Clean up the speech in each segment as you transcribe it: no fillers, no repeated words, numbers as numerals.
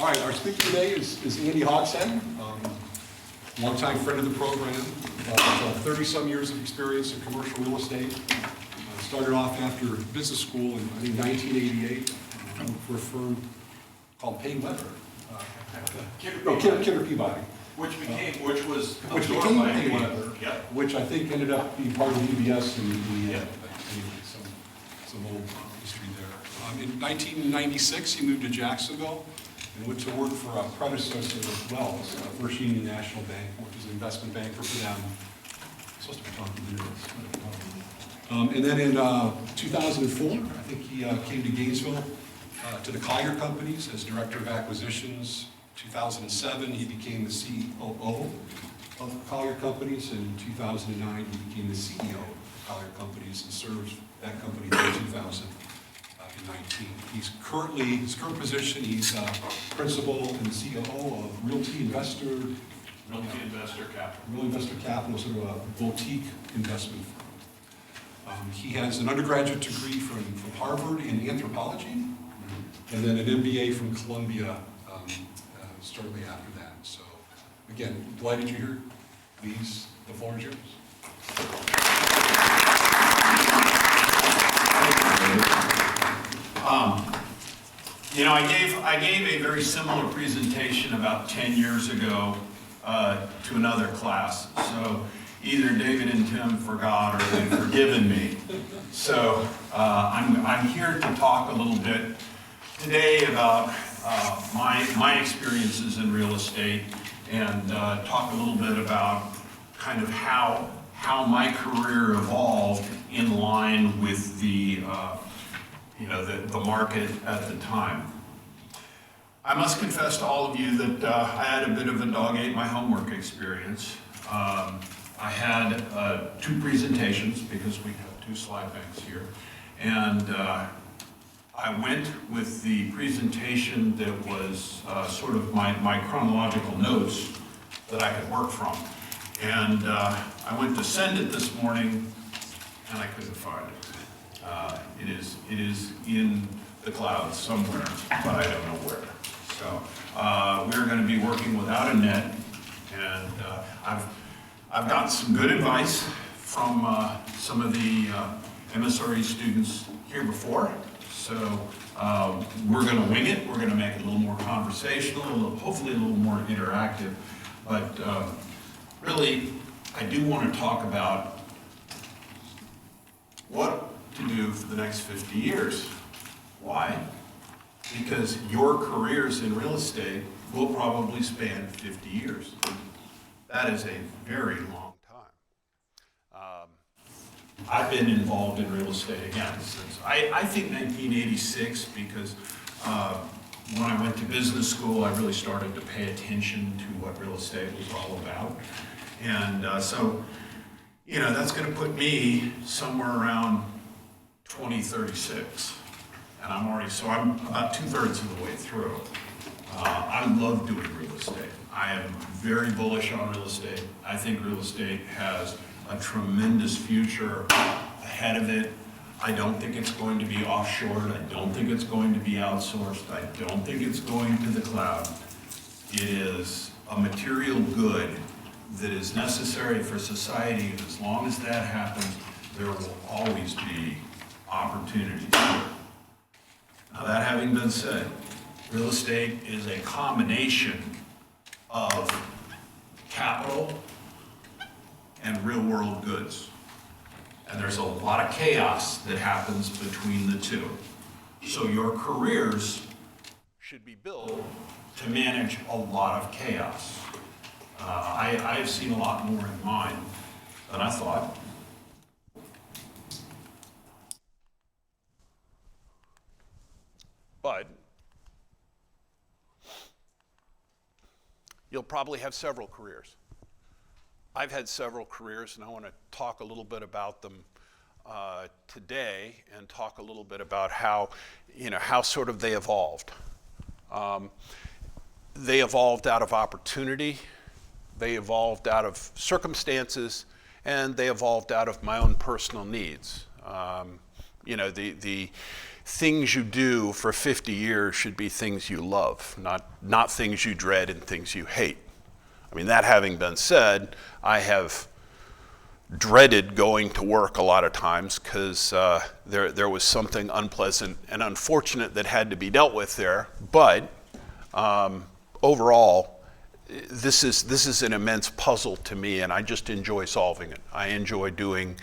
All right, our speaker today is Andy Hogshead, longtime friend of the program, 30-some years of experience in commercial real estate. Started off after business school in, I think, 1988 for a firm called Payne Weather. Kinder Peabody. Which became Payne Weather, Yep. which I think ended up being part of UBS and anyway, some old history there. In 1996, he moved to Jacksonville and went to work for a predecessor of Wells, First Union National Bank, which is an investment banker for them. I'm supposed to be talking to this. And then in 2004, I think he came to Gainesville to the Collier Companies as Director of Acquisitions. 2007, he became the COO of Collier Companies, and in 2009, he became the CEO of Collier Companies and served that company until 2019. His current position, he's principal and COO of Realty Investor Capital, sort of a boutique investment firm. He has an undergraduate degree from Harvard in anthropology, and then an MBA from Columbia shortly after that. So, again, delighted you're here. Please, the floor is yours. I gave a very similar presentation about 10 years ago to another class. So either David and Tim forgot or they've forgiven me. So I'm here to talk a little bit today about my experiences in real estate and talk a little bit about kind of how my career evolved in line with the market at the time. I must confess to all of you that I had a bit of a dog ate my homework experience. I had 2 presentations because we have 2 slide banks here, and I went with the presentation that was sort of my chronological notes that I could work from. And I went to send it this morning, and I couldn't find it. It is in the clouds somewhere, but I don't know where. So we're going to be working without a net, and I've gotten some good advice from some of the MSRE students here before. So we're going to wing it. We're going to make it a little more conversational, hopefully a little more interactive. But really, I do want to talk about what to do for the next 50 years. Why? Because your careers in real estate will probably span 50 years. That is a very long time. I've been involved in real estate again since, I think 1986, because when I went to business school, I really started to pay attention to what real estate was all about. And so, that's going to put me somewhere around 2036. And I'm about 2/3 of the way through. I love doing real estate. I am very bullish on real estate. I think real estate has a tremendous future ahead of it. I don't think it's going to be offshored. I don't think it's going to be outsourced. I don't think it's going to the cloud. It is a material good that is necessary for society. And as long as that happens, there will always be opportunities. Now, that having been said, real estate is a combination of capital and real-world goods. And there's a lot of chaos that happens between the two. So your careers should be built to manage a lot of chaos. I've seen a lot more in mine than I thought. But you'll probably have several careers. I've had several careers, and I want to talk a little bit about them today, and talk a little bit about how sort of they evolved. They evolved out of opportunity, they evolved out of circumstances, and they evolved out of my own personal needs. You know, the things you do for 50 years should be things you love, not things you dread and things you hate. I mean, that having been said, I have dreaded going to work a lot of times because there was something unpleasant and unfortunate that had to be dealt with there. But overall, this is an immense puzzle to me, and I just enjoy solving it. I enjoy doing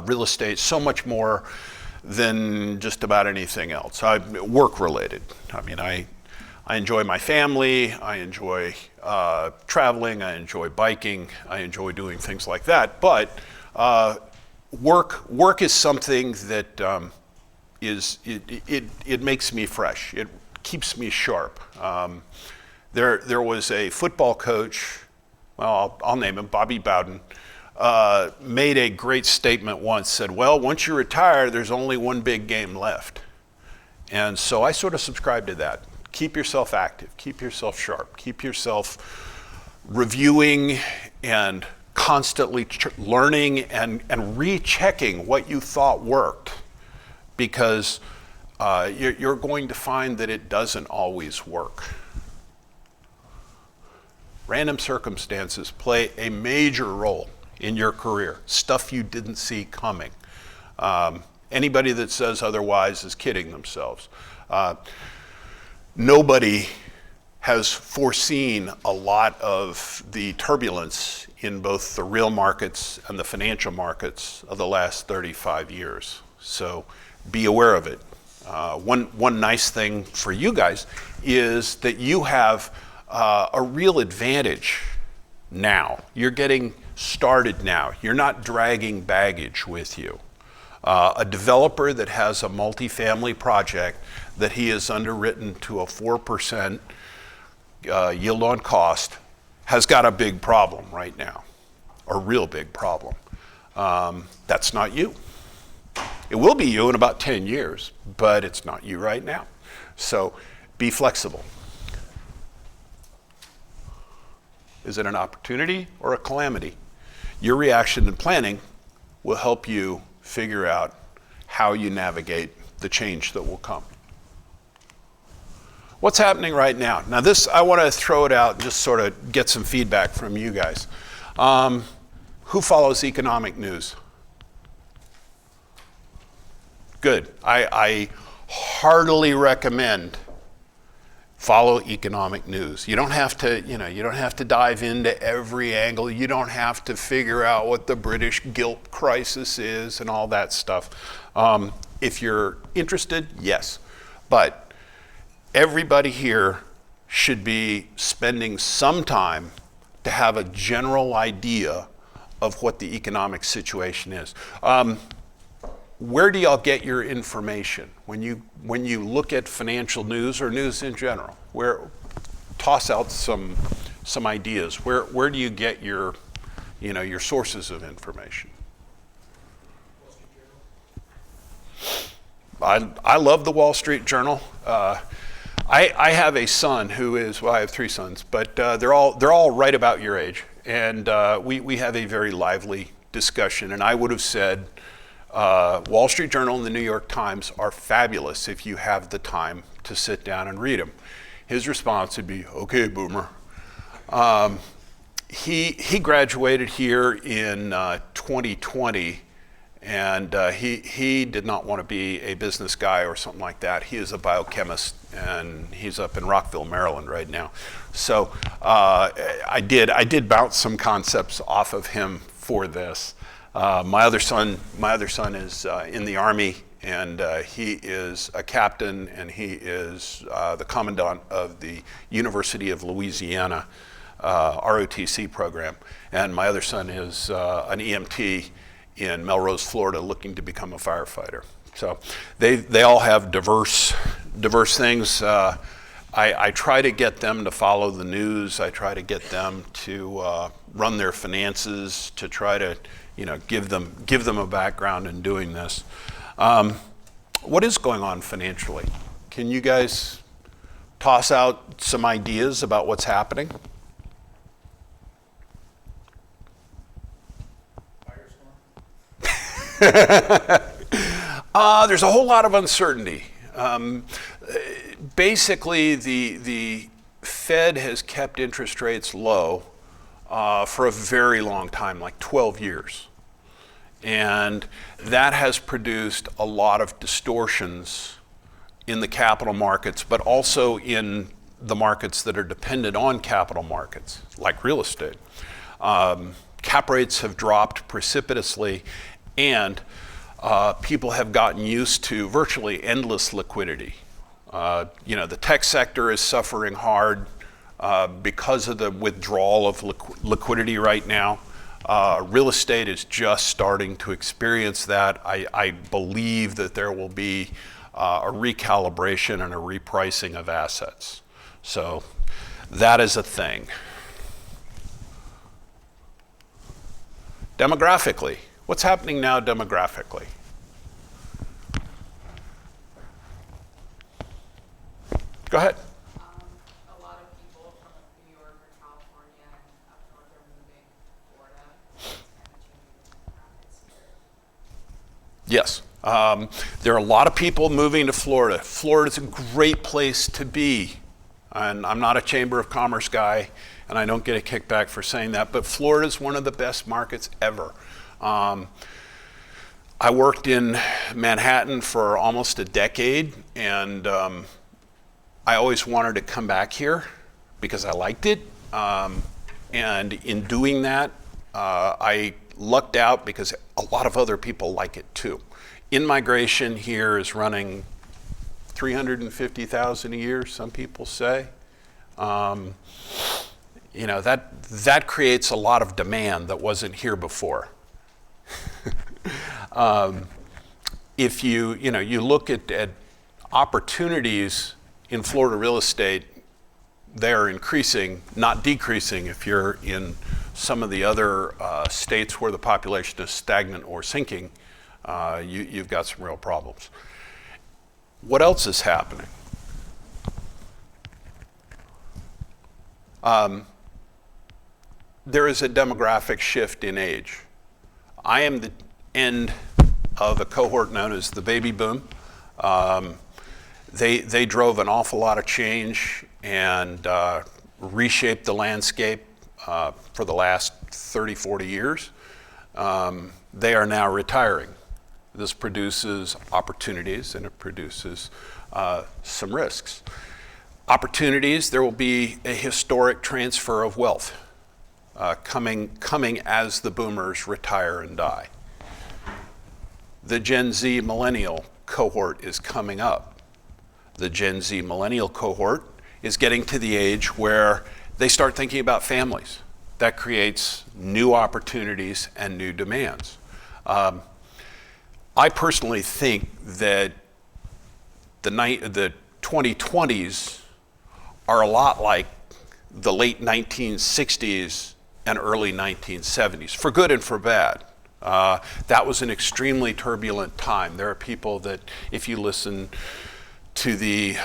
real estate so much more than just about anything else. Work related. I mean, I enjoy my family. I enjoy traveling. I enjoy biking. I enjoy doing things like that. But work is something that it makes me fresh. It keeps me sharp. There was a football coach, well, I'll name him, Bobby Bowden, made a great statement once, said, well, once you retire, there's only one big game left. And so I sort of subscribe to that. Keep yourself active, keep yourself sharp, keep yourself reviewing and constantly learning and rechecking what you thought worked, because you're going to find that it doesn't always work. Random circumstances play a major role in your career, stuff you didn't see coming. Anybody that says otherwise is kidding themselves. Nobody has foreseen a lot of the turbulence in both the real markets and the financial markets of the last 35 years. So be aware of it. One nice thing for you guys is that you have a real advantage now. You're getting started now. You're not dragging baggage with you. A developer that has a multifamily project that he has underwritten to a 4% yield on cost has got a big problem right now, a real big problem. That's not you. It will be you in about 10 years, but it's not you right now. So be flexible. Is it an opportunity or a calamity? Your reaction and planning will help you figure out how you navigate the change that will come. What's happening right now? Now this, I want to throw it out and just sort of get some feedback from you guys. Who follows economic news? Good. I heartily recommend follow economic news. You don't have to, you don't have to dive into every angle. You don't have to figure out what the British gilt crisis is and all that stuff. If you're interested, yes. But everybody here should be spending some time to have a general idea of what the economic situation is. Where do y'all get your information when you look at financial news or news in general? Toss out some ideas. Where do you get your sources of information? I love the Wall Street Journal. I have a son who is, well, I have 3 sons, but they're all right about your age, and we have a very lively discussion. And I would have said Wall Street Journal and the New York Times are fabulous if you have the time to sit down and read them. His response would be, okay, boomer. He graduated here in 2020, and he did not want to be a business guy or something like that. He is a biochemist, and he's up in Rockville, Maryland right now. So I did bounce some concepts off of him for this. My other son is in the Army, and he is a captain, and he is the commandant of the University of Louisiana ROTC program. And my other son is an EMT in Melrose, Florida, looking to become a firefighter. So they all have diverse things. I try to get them to follow the news. I try to get them to run their finances, to try to give them a background in doing this. What is going on financially? Can you guys toss out some ideas about what's happening? There's a whole lot of uncertainty. Basically, the Fed has kept interest rates low for a very long time, like 12 years. And that has produced a lot of distortions in the capital markets, but also in the markets that are dependent on capital markets, like real estate. Cap rates have dropped precipitously, and people have gotten used to virtually endless liquidity. The tech sector is suffering hard because of the withdrawal of liquidity right now. Real estate is just starting to experience that. I believe that there will be a recalibration and a repricing of assets. So that is a thing. Demographically, what's happening now demographically? Go ahead. A lot of people from New York or California and up north are moving to Florida. It's kind of changing the demographics here. Yes. There are a lot of people moving to Florida. Florida's a great place to be. And I'm not a Chamber of Commerce guy, and I don't get a kickback for saying that, but Florida's one of the best markets ever. I worked in Manhattan for almost a decade, and I always wanted to come back here because I liked it. And in doing that, I lucked out because a lot of other people like it too. In-migration here is running 350,000 a year, some people say. That creates a lot of demand that wasn't here before. If you look at opportunities in Florida real estate, they are increasing, not decreasing. If you're in some of the other states where the population is stagnant or sinking, you've got some real problems. What else is happening? There is a demographic shift in age. I am the end of a cohort known as the baby boom. They drove an awful lot of change and reshaped the landscape for the last 30, 40 years. They are now retiring. This produces opportunities and it produces some risks. Opportunities, there will be a historic transfer of wealth coming as the boomers retire and die. The Gen Z millennial cohort is coming up. The Gen Z millennial cohort is getting to the age where they start thinking about families. That creates new opportunities and new demands. I personally think that the 2020s are a lot like the late 1960s and early 1970s, for good and for bad. That was an extremely turbulent time. There are people that, if you listen to the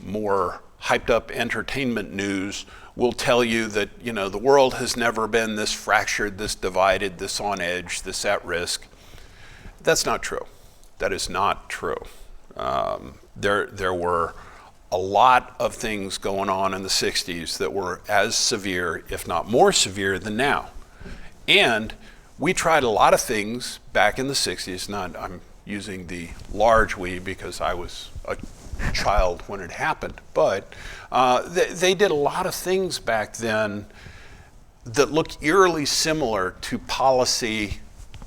more hyped up entertainment news, will tell you that the world has never been this fractured, this divided, this on edge, this at risk. That's not true. That is not true. There were a lot of things going on in the 60s that were as severe, if not more severe, than now. And we tried a lot of things back in the 60s. I'm using the large we because I was a child when it happened. But they did a lot of things back then that look eerily similar to policy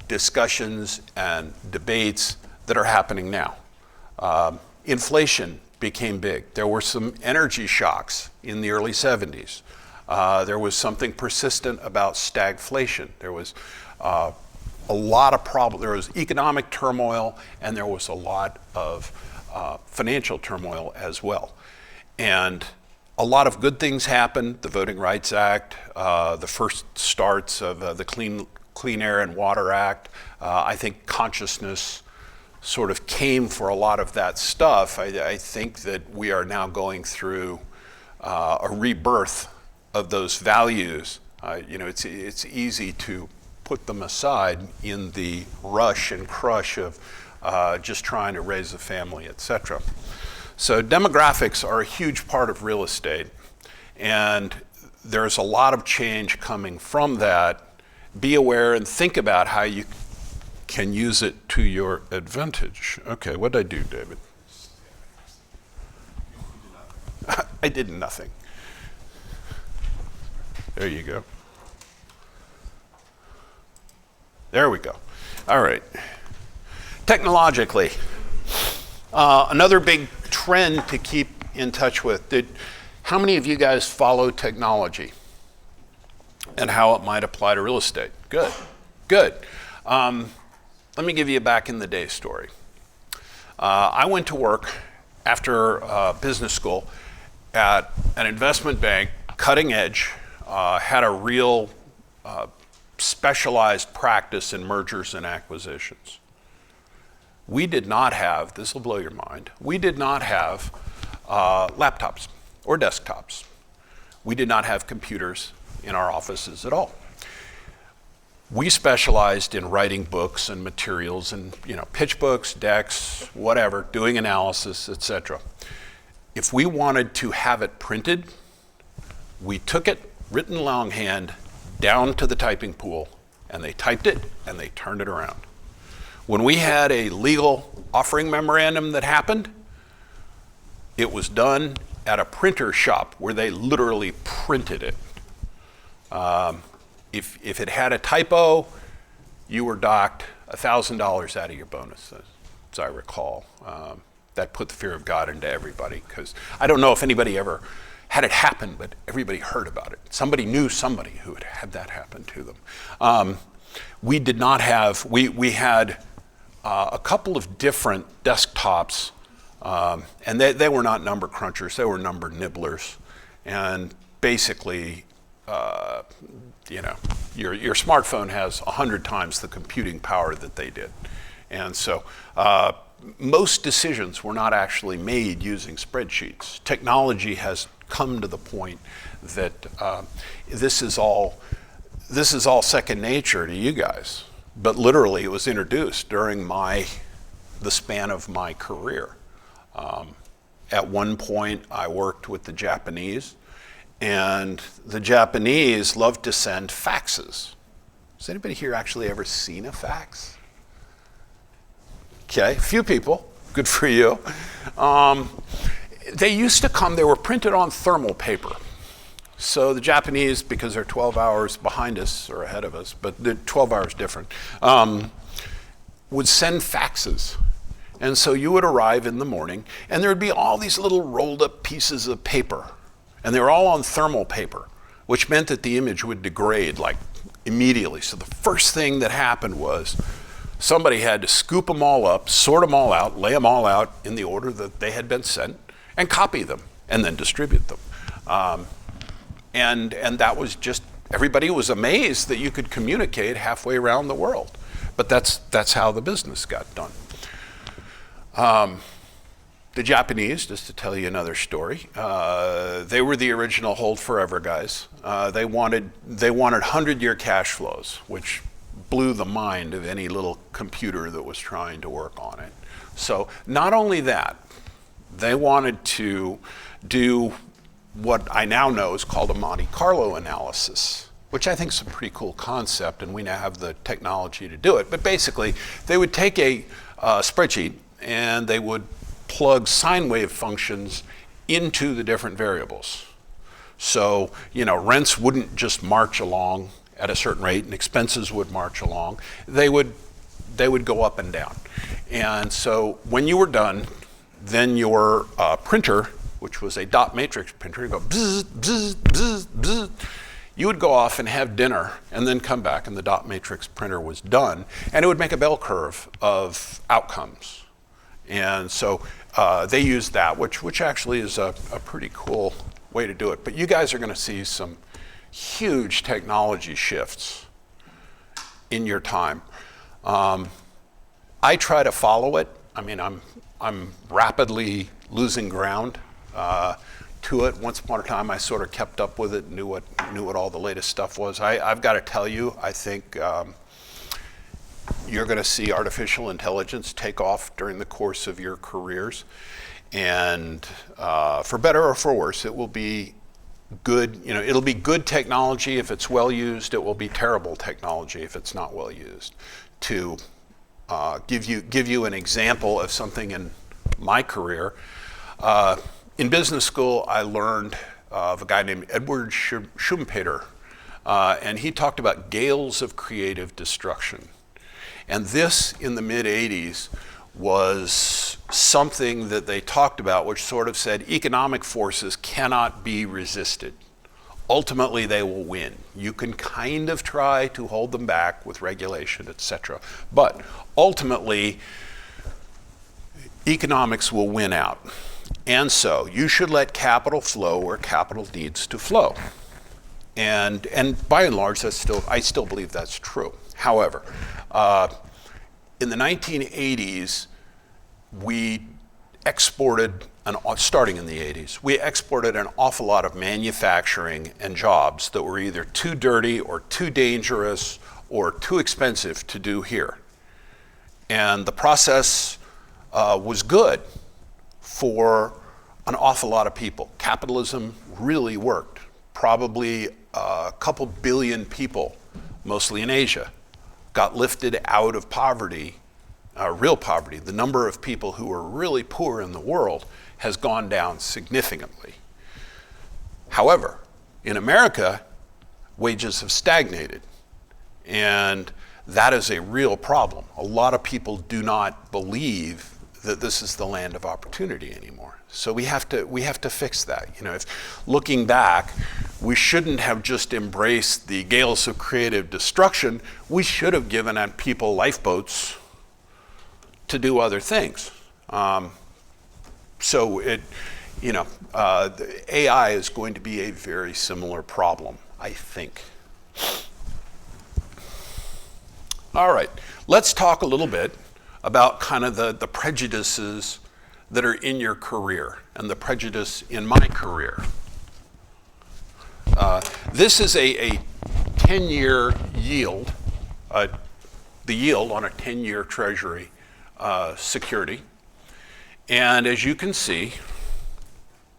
discussions and debates that are happening now. Inflation became big. There were some energy shocks in the early 70s. There was something persistent about stagflation. There was a lot of problems. There was economic turmoil, and there was a lot of financial turmoil as well. And a lot of good things happened. The Voting Rights Act, the first starts of the Clean Air and Water Act. I think consciousness sort of came for a lot of that stuff. I think that we are now going through a rebirth of those values. It's easy to put them aside in the rush and crush of just trying to raise a family, etc. So demographics are a huge part of real estate, and there's a lot of change coming from that. Be aware and think about how you can use it to your advantage. Okay, what did I do, David? I did nothing. There you go. There we go. All right. Technologically, another big trend to keep in touch with. How many of you guys follow technology and how it might apply to real estate? Good, good. Let me give you a back in the day story. I went to work after business school at an investment bank, cutting edge, had a real specialized practice in mergers and acquisitions. We did not have, this will blow your mind, we did not have laptops or desktops. We did not have computers in our offices at all. We specialized in writing books and materials and, pitch books, decks, whatever, doing analysis, etc. If we wanted to have it printed, we took it, written longhand, down to the typing pool, and they typed it and they turned it around. When we had a legal offering memorandum that happened, it was done at a printer shop where they literally printed it. If it had a typo, you were docked $1,000 out of your bonus, as I recall. That put the fear of God into everybody, because I don't know if anybody ever had it happen, but everybody heard about it. Somebody knew somebody who had had that happen to them. We did not have, we had a couple of different desktops, and they were not number crunchers, they were number nibblers. And basically, your smartphone has 100 times the computing power that they did. And so most decisions were not actually made using spreadsheets. Technology has come to the point that this is all second nature to you guys. But literally, it was introduced during the span of my career. At one point, I worked with the Japanese, and the Japanese loved to send faxes. Has anybody here actually ever seen a fax? Okay, a few people, good for you. They used to come, they were printed on thermal paper. So the Japanese, because they're 12 hours behind us, or ahead of us, but they're 12 hours different, would send faxes. And so you would arrive in the morning, and there would be all these little rolled up pieces of paper. And they were all on thermal paper, which meant that the image would degrade like immediately. So the first thing that happened was somebody had to scoop them all up, sort them all out, lay them all out in the order that they had been sent, and copy them, and then distribute them. And that was just, everybody was amazed that you could communicate halfway around the world. But that's how the business got done. The Japanese, just to tell you another story, they were the original hold forever guys. They wanted 100-year cash flows, which blew the mind of any little computer that was trying to work on it. So not only that, they wanted to do what I now know is called a Monte Carlo analysis, which I think is a pretty cool concept, and we now have the technology to do it. But basically, they would take a spreadsheet and they would plug sine wave functions into the different variables. So, rents wouldn't just march along at a certain rate and expenses would march along. They would go up and down. And so when you were done, then your printer, which was a dot matrix printer, would go bzz, bzz, bzz, bzz. You would go off and have dinner and then come back, and the dot matrix printer was done, and it would make a bell curve of outcomes. And so they used that, which actually is a pretty cool way to do it. But you guys are going to see some huge technology shifts in your time. I try to follow it. I mean, I'm rapidly losing ground to it. Once upon a time, I sort of kept up with it, knew what all the latest stuff was. I've got to tell you, I think you're going to see artificial intelligence take off during the course of your careers. And for better or for worse, it will be good, it'll be good technology if it's well used. It will be terrible technology if it's not well used. To give you an example of something in my career, in business school, I learned of a guy named Edward Schumpeter, and he talked about gales of creative destruction. And this, in the mid-'80s, was something that they talked about, which sort of said economic forces cannot be resisted. Ultimately, they will win. You can kind of try to hold them back with regulation, etc. But ultimately, economics will win out. And so you should let capital flow where capital needs to flow. And by and large, I still believe that's true. However, in the 1980s, we exported, starting in the 80s, we exported an awful lot of manufacturing and jobs that were either too dirty or too dangerous or too expensive to do here. And the process was good for an awful lot of people. Capitalism really worked. Probably a couple billion people, mostly in Asia, got lifted out of poverty, real poverty. The number of people who are really poor in the world has gone down significantly. However, in America, wages have stagnated, and that is a real problem. A lot of people do not believe that this is the land of opportunity anymore. So we have to fix that. If looking back, we shouldn't have just embraced the gales of creative destruction. We should have given people lifeboats to do other things. So AI is going to be a very similar problem, I think. All right, let's talk a little bit about kind of the prejudices that are in your career and the prejudice in my career. This is a 10-year yield, the yield on a 10-year Treasury security. And as you can see,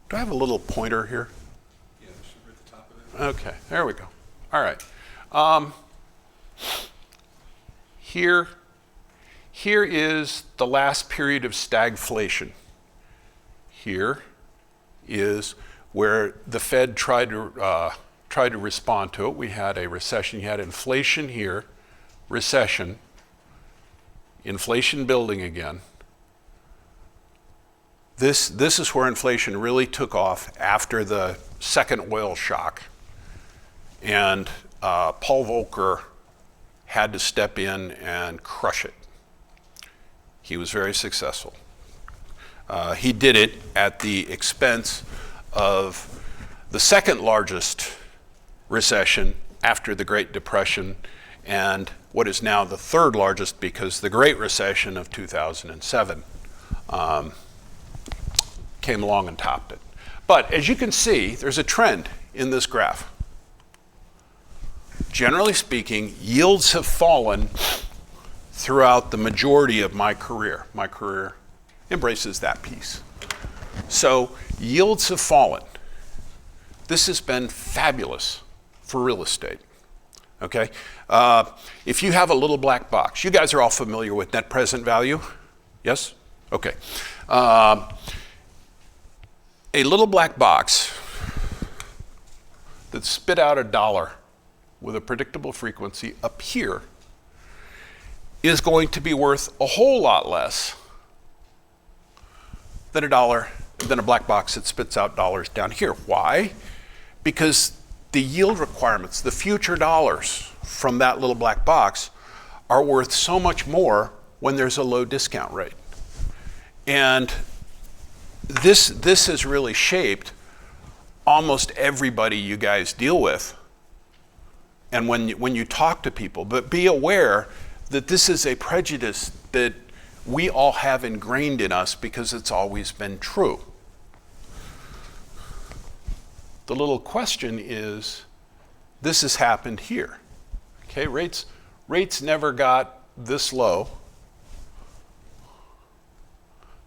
do I have a little pointer here? Yeah, it should be at the top of it. Okay, there we go. All right. Here is the last period of stagflation. Here is where the Fed tried to respond to it. We had a recession. You had inflation here, recession, inflation building again. This is where inflation really took off after the second oil shock. And Paul Volcker had to step in and crush it. He was very successful. He did it at the expense of the second largest recession after the Great Depression and what is now the third largest because the Great Recession of 2007 came along and topped it. But as you can see, there's a trend in this graph. Generally speaking, yields have fallen throughout the majority of my career. My career embraces that piece. So yields have fallen. This has been fabulous for real estate. Okay? If you have a little black box, you guys are all familiar with net present value? Yes? Okay. A little black box that spit out $1 with a predictable frequency up here is going to be worth a whole lot less than a black box that spits out dollars down here. Why? Because the yield requirements, the future dollars from that little black box are worth so much more when there's a low discount rate. And this has really shaped almost everybody you guys deal with. And when you talk to people, but be aware that this is a prejudice that we all have ingrained in us because it's always been true. The little question is, this has happened here. Okay, rates never got this low,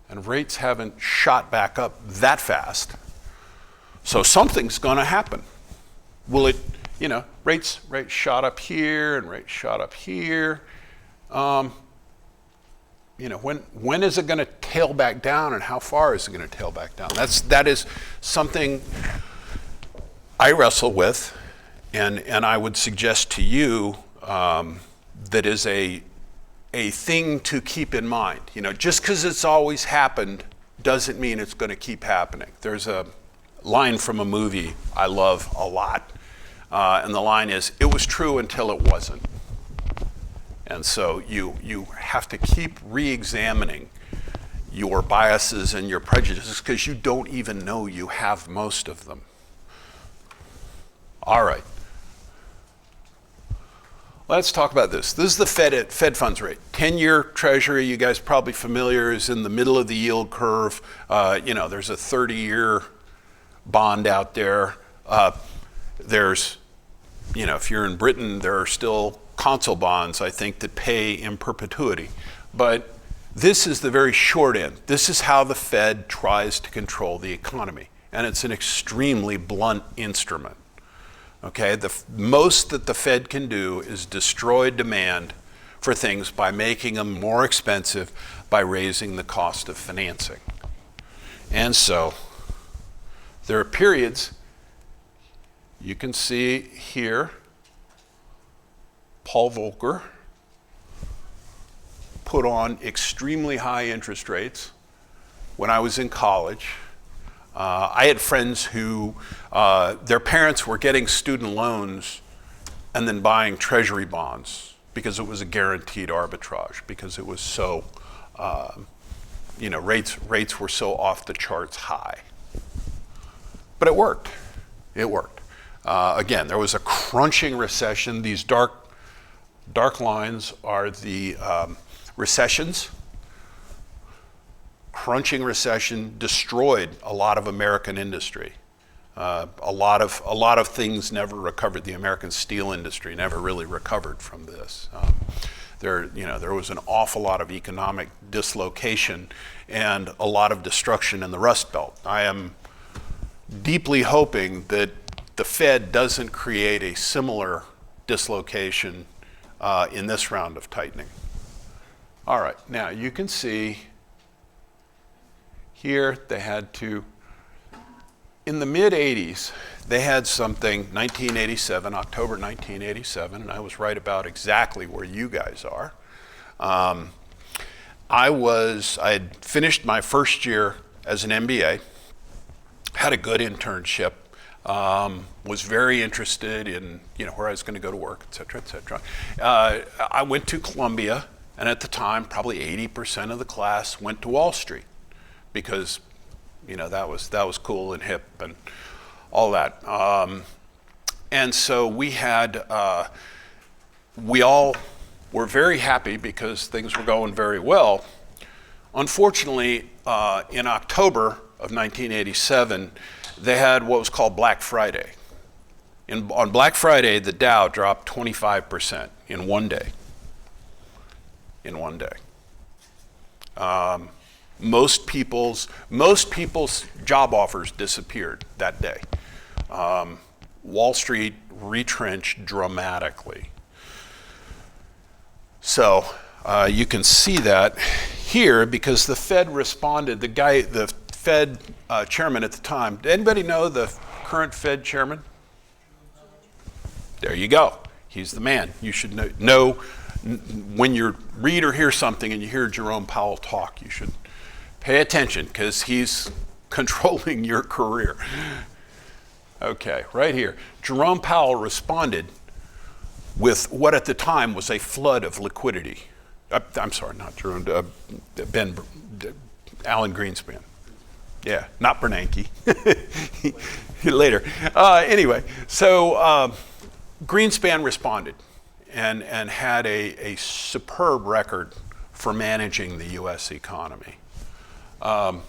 and rates haven't shot back up that fast. So something's going to happen. Will it, rates shot up here and rates shot up here. When is it going to tail back down, and how far is it going to tail back down? That is something I wrestle with, and I would suggest to you that is a thing to keep in mind. Just because it's always happened doesn't mean it's going to keep happening. There's a line from a movie I love a lot, and the line is, "It was true until it wasn't." And so you have to keep re-examining your biases and your prejudices, because you don't even know you have most of them. All right. Let's talk about this. This is the Fed funds rate. 10-year Treasury, you guys probably familiar, is in the middle of the yield curve. There's a 30-year bond out there. There's, if you're in Britain, there are still consul bonds, I think, that pay in perpetuity. But this is the very short end. This is how the Fed tries to control the economy. And it's an extremely blunt instrument. Okay, the most that the Fed can do is destroy demand for things by making them more expensive, by raising the cost of financing. And so there are periods, you can see here, Paul Volcker put on extremely high interest rates when I was in college. I had friends who, their parents were getting student loans and then buying treasury bonds because it was a guaranteed arbitrage, because it was so, rates were so off the charts high. But it worked. It worked. Again, there was a crunching recession. These dark lines are the recessions. Crunching recession destroyed a lot of American industry. A lot of things never recovered. The American steel industry never really recovered from this. There was an awful lot of economic dislocation and a lot of destruction in the Rust Belt. I am deeply hoping that the Fed doesn't create a similar dislocation in this round of tightening. All right, now you can see here they had to, in the mid-'80s, they had something, 1987, October 1987, and I was right about exactly where you guys are. I had finished my first year as an MBA, had a good internship, was very interested in where I was going to go to work, et cetera, et cetera. I went to Columbia, and at the time, probably 80% of the class went to Wall Street, because that was cool and hip and all that. And so we all were very happy because things were going very well. Unfortunately, in October of 1987, they had what was called Black Friday. On Black Friday, the Dow dropped 25% in one day. Most people's job offers disappeared that day. Wall Street retrenched dramatically. So you can see that here because the Fed responded. The Fed chairman at the time, did anybody know the current Fed chairman? There you go. He's the man. You should know when you read or hear something and you hear Jerome Powell talk, you should pay attention because he's controlling your career. Okay, right here. Jerome Powell responded with what at the time was a flood of liquidity. I'm sorry, not Jerome, Alan Greenspan. Yeah, not Bernanke. Later. Anyway, so Greenspan responded and had a superb record for managing the U.S. economy. The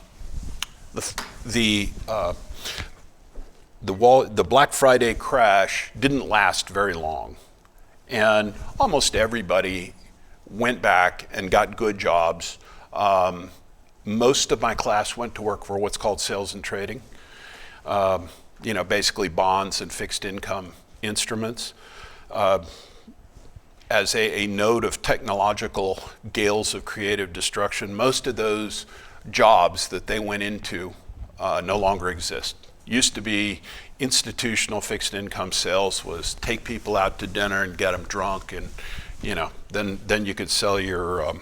Black Friday crash didn't last very long, and almost everybody went back and got good jobs. Most of my class went to work for what's called sales and trading. Basically bonds and fixed income instruments. As a node of technological gales of creative destruction, most of those jobs that they went into no longer exist. Used to be institutional fixed income sales was take people out to dinner and get them drunk, and then you could sell your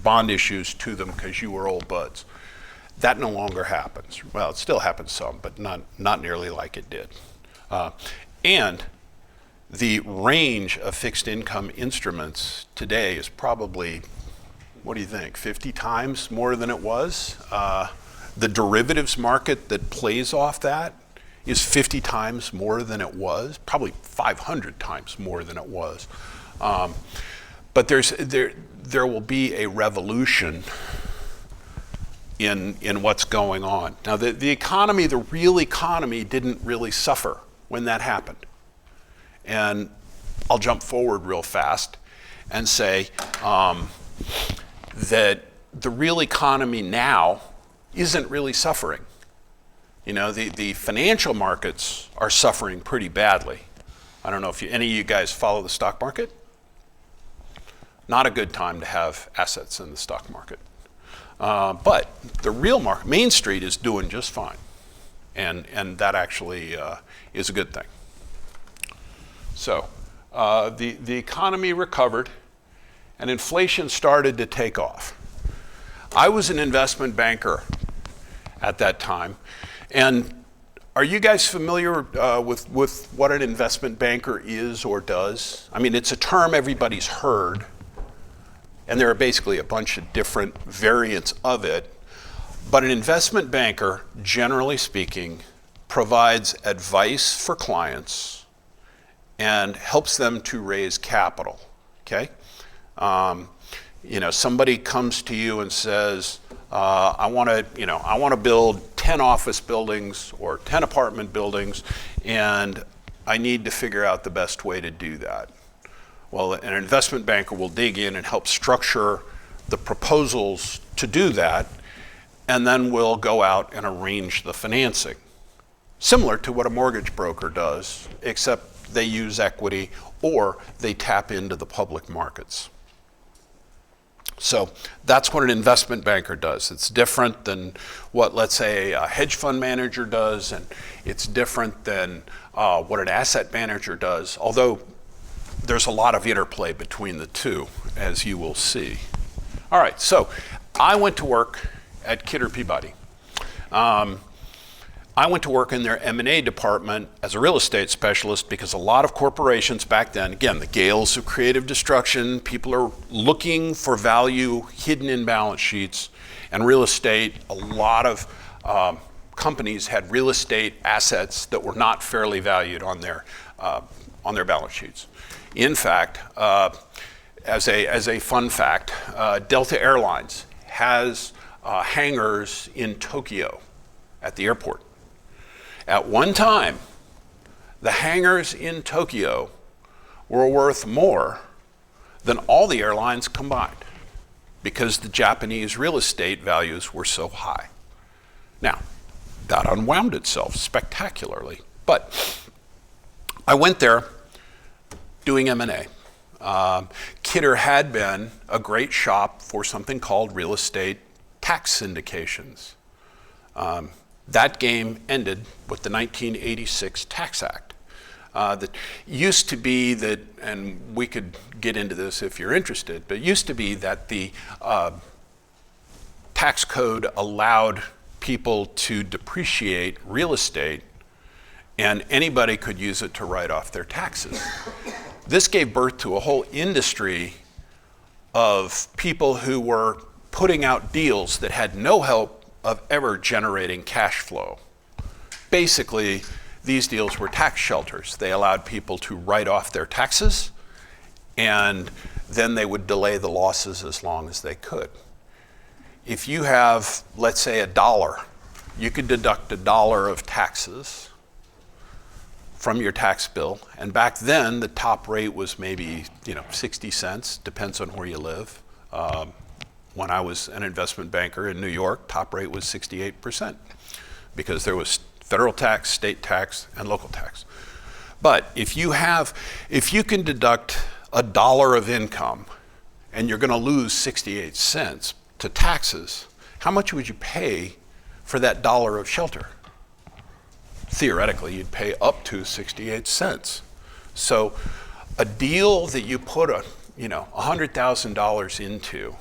bond issues to them because you were old buds. That no longer happens. Well, it still happens some, but not nearly like it did. And the range of fixed income instruments today is probably, what do you think, 50 times more than it was? The derivatives market that plays off that is 50 times more than it was, probably 500 times more than it was. But there will be a revolution in what's going on. Now, the economy, the real economy, didn't really suffer when that happened. And I'll jump forward real fast and say that the real economy now isn't really suffering. The financial markets are suffering pretty badly. I don't know if any of you guys follow the stock market. Not a good time to have assets in the stock market. But the real market, Main Street, is doing just fine. And that actually is a good thing. So the economy recovered and inflation started to take off. I was an investment banker at that time. And are you guys familiar with what an investment banker is or does? I mean, it's a term everybody's heard. And there are basically a bunch of different variants of it. But an investment banker, generally speaking, provides advice for clients and helps them to raise capital, okay? Somebody comes to you and says, I want to build 10 office buildings or 10 apartment buildings, and I need to figure out the best way to do that. Well, an investment banker will dig in and help structure the proposals to do that, and then we'll go out and arrange the financing. Similar to what a mortgage broker does, except they use equity or they tap into the public markets. So that's what an investment banker does. It's different than what, let's say, a hedge fund manager does, and it's different than what an asset manager does, although there's a lot of interplay between the two, as you will see. All right, so I went to work at Kidder Peabody. I went to work in their M&A department as a real estate specialist because a lot of corporations back then, again, the gales of creative destruction, people are looking for value hidden in balance sheets, and real estate, a lot of companies had real estate assets that were not fairly valued on their balance sheets. In fact, as a fun fact, Delta Airlines has hangars in Tokyo at the airport. At one time, the hangars in Tokyo were worth more than all the airlines combined because the Japanese real estate values were so high. Now, that unwound itself spectacularly, but I went there doing M&A. Kidder had been a great shop for something called real estate tax syndications. That game ended with the 1986 Tax Act. That used to be that, and we could get into this if you're interested, but it used to be that the tax code allowed people to depreciate real estate and anybody could use it to write off their taxes. This gave birth to a whole industry of people who were putting out deals that had no hope of ever generating cash flow. Basically, these deals were tax shelters. They allowed people to write off their taxes, and then they would delay the losses as long as they could. If you have, let's say, $1, you could deduct $1 of taxes from your tax bill. And back then, the top rate was maybe 60 cents, depends on where you live. When I was an investment banker in New York, top rate was 68% because there was federal tax, state tax, and local tax. But if you can deduct $1 of income and you're going to lose 68 cents to taxes, how much would you pay for that $1 of shelter? Theoretically, you'd pay up to 68 cents. So a deal that you put $100,000 into,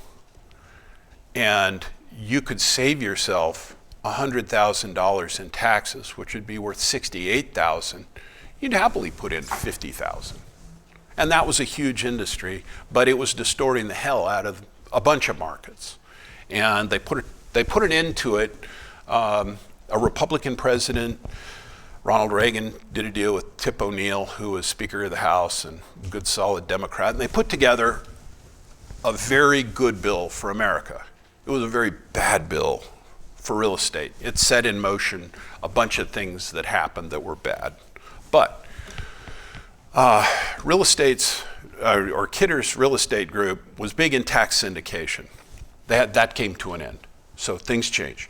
and you could save yourself $100,000 in taxes, which would be worth $68,000, you'd happily put in $50,000. And that was a huge industry, but it was distorting the hell out of a bunch of markets. And they put an end to it. A Republican president, Ronald Reagan, did a deal with Tip O'Neill, who was Speaker of the House and a good solid Democrat, and they put together a very good bill for America. It was a very bad bill for real estate. It set in motion a bunch of things that happened that were bad. But real estate's, or Kidder's real estate group was big in tax syndication. That came to an end. So things changed.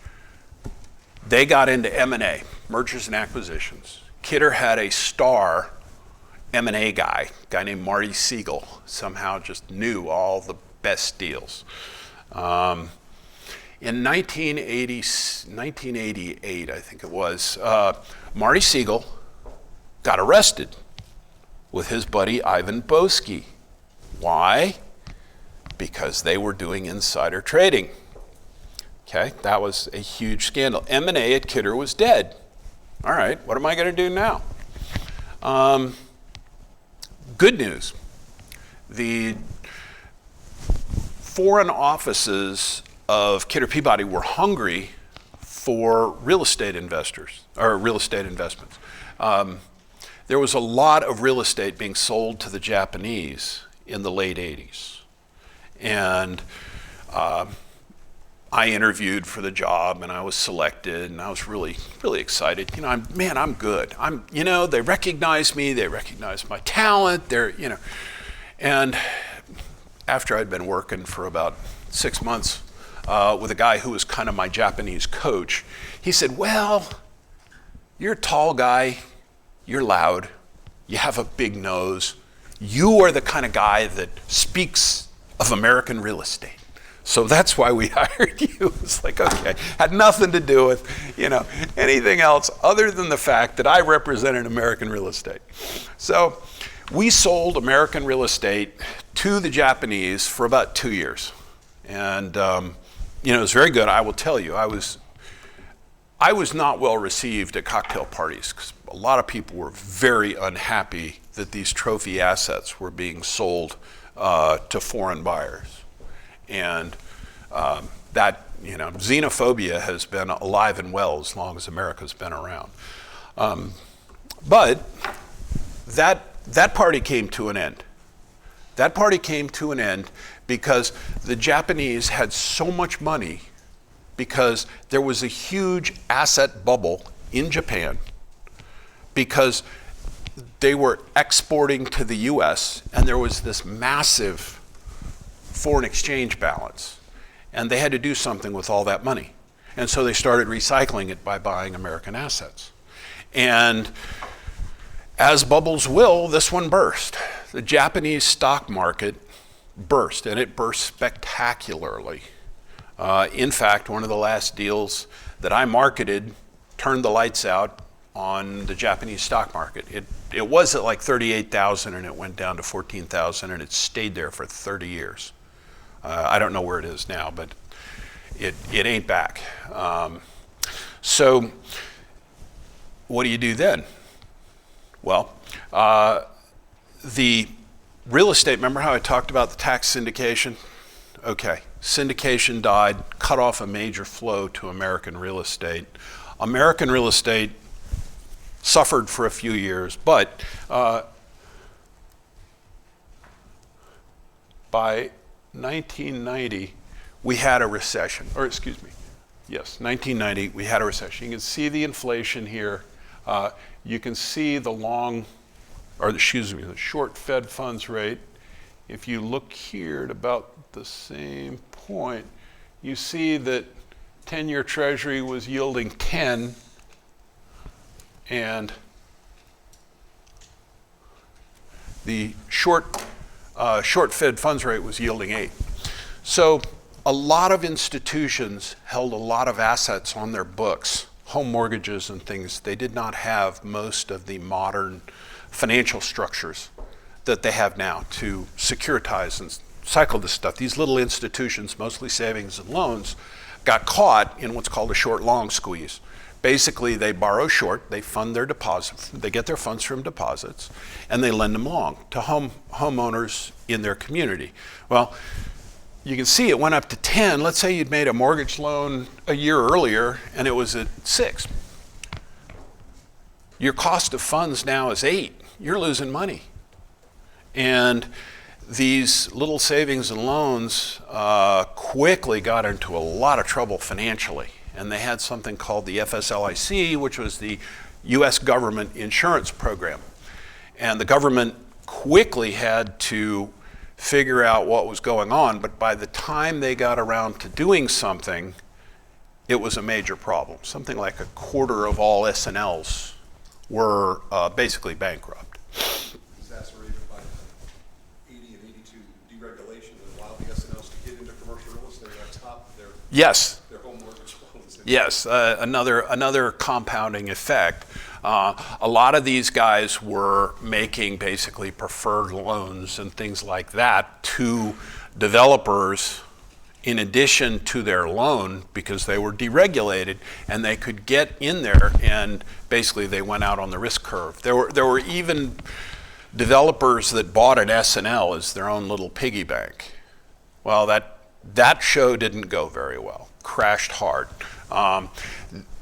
They got into M&A, mergers and acquisitions. Kidder had a star M&A guy named Marty Siegel, somehow just knew all the best deals. In 1988, I think it was, Marty Siegel got arrested with his buddy Ivan Boesky. Why? Because they were doing insider trading. Okay, that was a huge scandal. M&A at Kidder was dead. All right, what am I going to do now? Good news. The foreign offices of Kidder Peabody were hungry for real estate investors, or real estate investments. There was a lot of real estate being sold to the Japanese in the late 80s. And I interviewed for the job and I was selected and I was really, really excited. I'm good. They recognize me, they recognize my talent, And after I'd been working for about 6 months with a guy who was kind of my Japanese coach, he said, well, you're a tall guy, you're loud, you have a big nose, you are the kind of guy that speaks of American real estate. So that's why we hired you. It's like, okay, had nothing to do with, anything else other than the fact that I represented American real estate. So we sold American real estate to the Japanese for about 2 years. And, it was very good. I will tell you, I was not well received at cocktail parties because a lot of people were very unhappy that these trophy assets were being sold to foreign buyers. And that, xenophobia has been alive and well as long as America's been around. But that party came to an end. That party came to an end because the Japanese had so much money because there was a huge asset bubble in Japan because they were exporting to the US and there was this massive foreign exchange balance, and they had to do something with all that money. And so they started recycling it by buying American assets. And as bubbles will, this one burst. The Japanese stock market burst, and it burst spectacularly. In fact, one of the last deals that I marketed turned the lights out on the Japanese stock market. It was at like 38,000 and it went down to 14,000 and it stayed there for 30 years. I don't know where it is now, but it ain't back. So what do you do then? Well, the real estate, remember how I talked about the tax syndication? Okay, syndication died, cut off a major flow to American real estate. American real estate suffered for a few years, but by 1990, we had a recession, or excuse me, yes, 1990, we had a recession. You can see the inflation here. you can see the the short Fed funds rate. If you look here at about the same point, you see that 10-year Treasury was yielding 10, and the short Fed funds rate was yielding 8. So a lot of institutions held a lot of assets on their books, home mortgages and things. They did not have most of the modern financial structures that they have now to securitize and cycle this stuff. These little institutions, mostly savings and loans, got caught in what's called a short-long squeeze. Basically, they borrow short, they fund their deposit, they get their funds from deposits, and they lend them long to homeowners in their community. Well, you can see it went up to 10. Let's say you'd made a mortgage loan a year earlier and it was at 6. Your cost of funds now is 8. You're losing money. And these little savings and loans quickly got into a lot of trouble financially. And they had something called the FSLIC, which was the US government insurance program. And the government quickly had to figure out what was going on, but by the time they got around to doing something, it was a major problem. Something like a quarter of all S&Ls were basically bankrupt. Exacerbated by 80 and 82 deregulation that allowed the S&Ls to get into commercial real estate on top of Yes. their home mortgage loans. Yes, another compounding effect. A lot of these guys were making basically preferred loans and things like that to developers in addition to their loan because they were deregulated and they could get in there and basically they went out on the risk curve. There were even developers that bought an S&L as their own little piggy bank. Well, that show didn't go very well, crashed hard.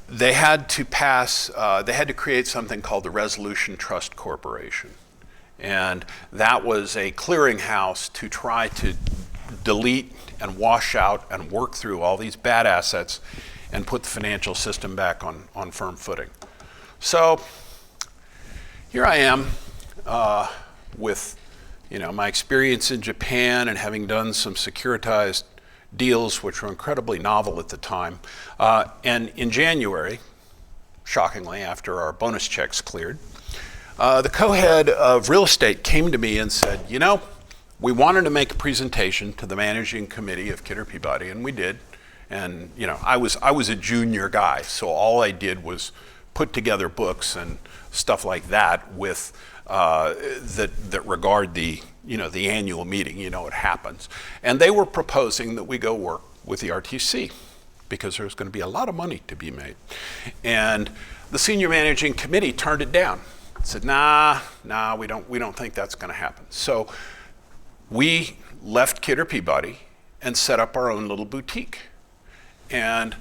They had to create something called the Resolution Trust Corporation. And that was a clearinghouse to try to delete and wash out and work through all these bad assets and put the financial system back on firm footing. So here I am with my experience in Japan and having done some securitized deals which were incredibly novel at the time. And in January, shockingly, after our bonus checks cleared, the co-head of real estate came to me and said, we wanted to make a presentation to the managing committee of Kidder Peabody, and we did. And I was a junior guy, so all I did was put together books and stuff like that with that regard the the annual meeting. It happens, and they were proposing that we go work with the RTC because there's going to be a lot of money to be made, and the senior managing committee turned it down. Said, nah, we don't think that's going to happen. So we left Kidder Peabody and set up our own little boutique. And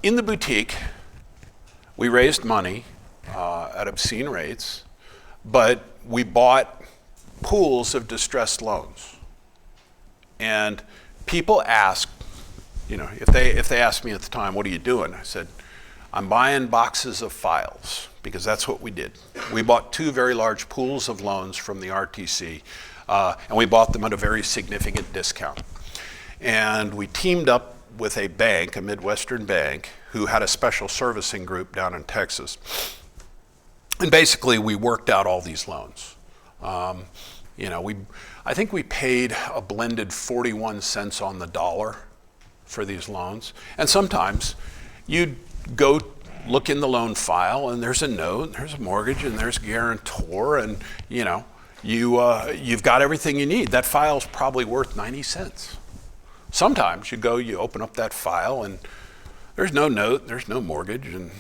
in the boutique, we raised money at obscene rates, but we bought pools of distressed loans. And people asked, if they asked me at the time, what are you doing? I said, I'm buying boxes of files, because that's what we did. We bought 2 very large pools of loans from the RTC, and we bought them at a very significant discount. And we teamed up with a bank, a Midwestern bank, who had a special servicing group down in Texas. And basically, we worked out all these loans. I think we paid a blended 41 cents on the dollar for these loans. And sometimes you'd go look in the loan file, and there's a note, and there's a mortgage, and there's a guarantor, and you've got everything you need. That file's probably worth 90 cents. Sometimes you open up that file, and there's no note, there's no mortgage, and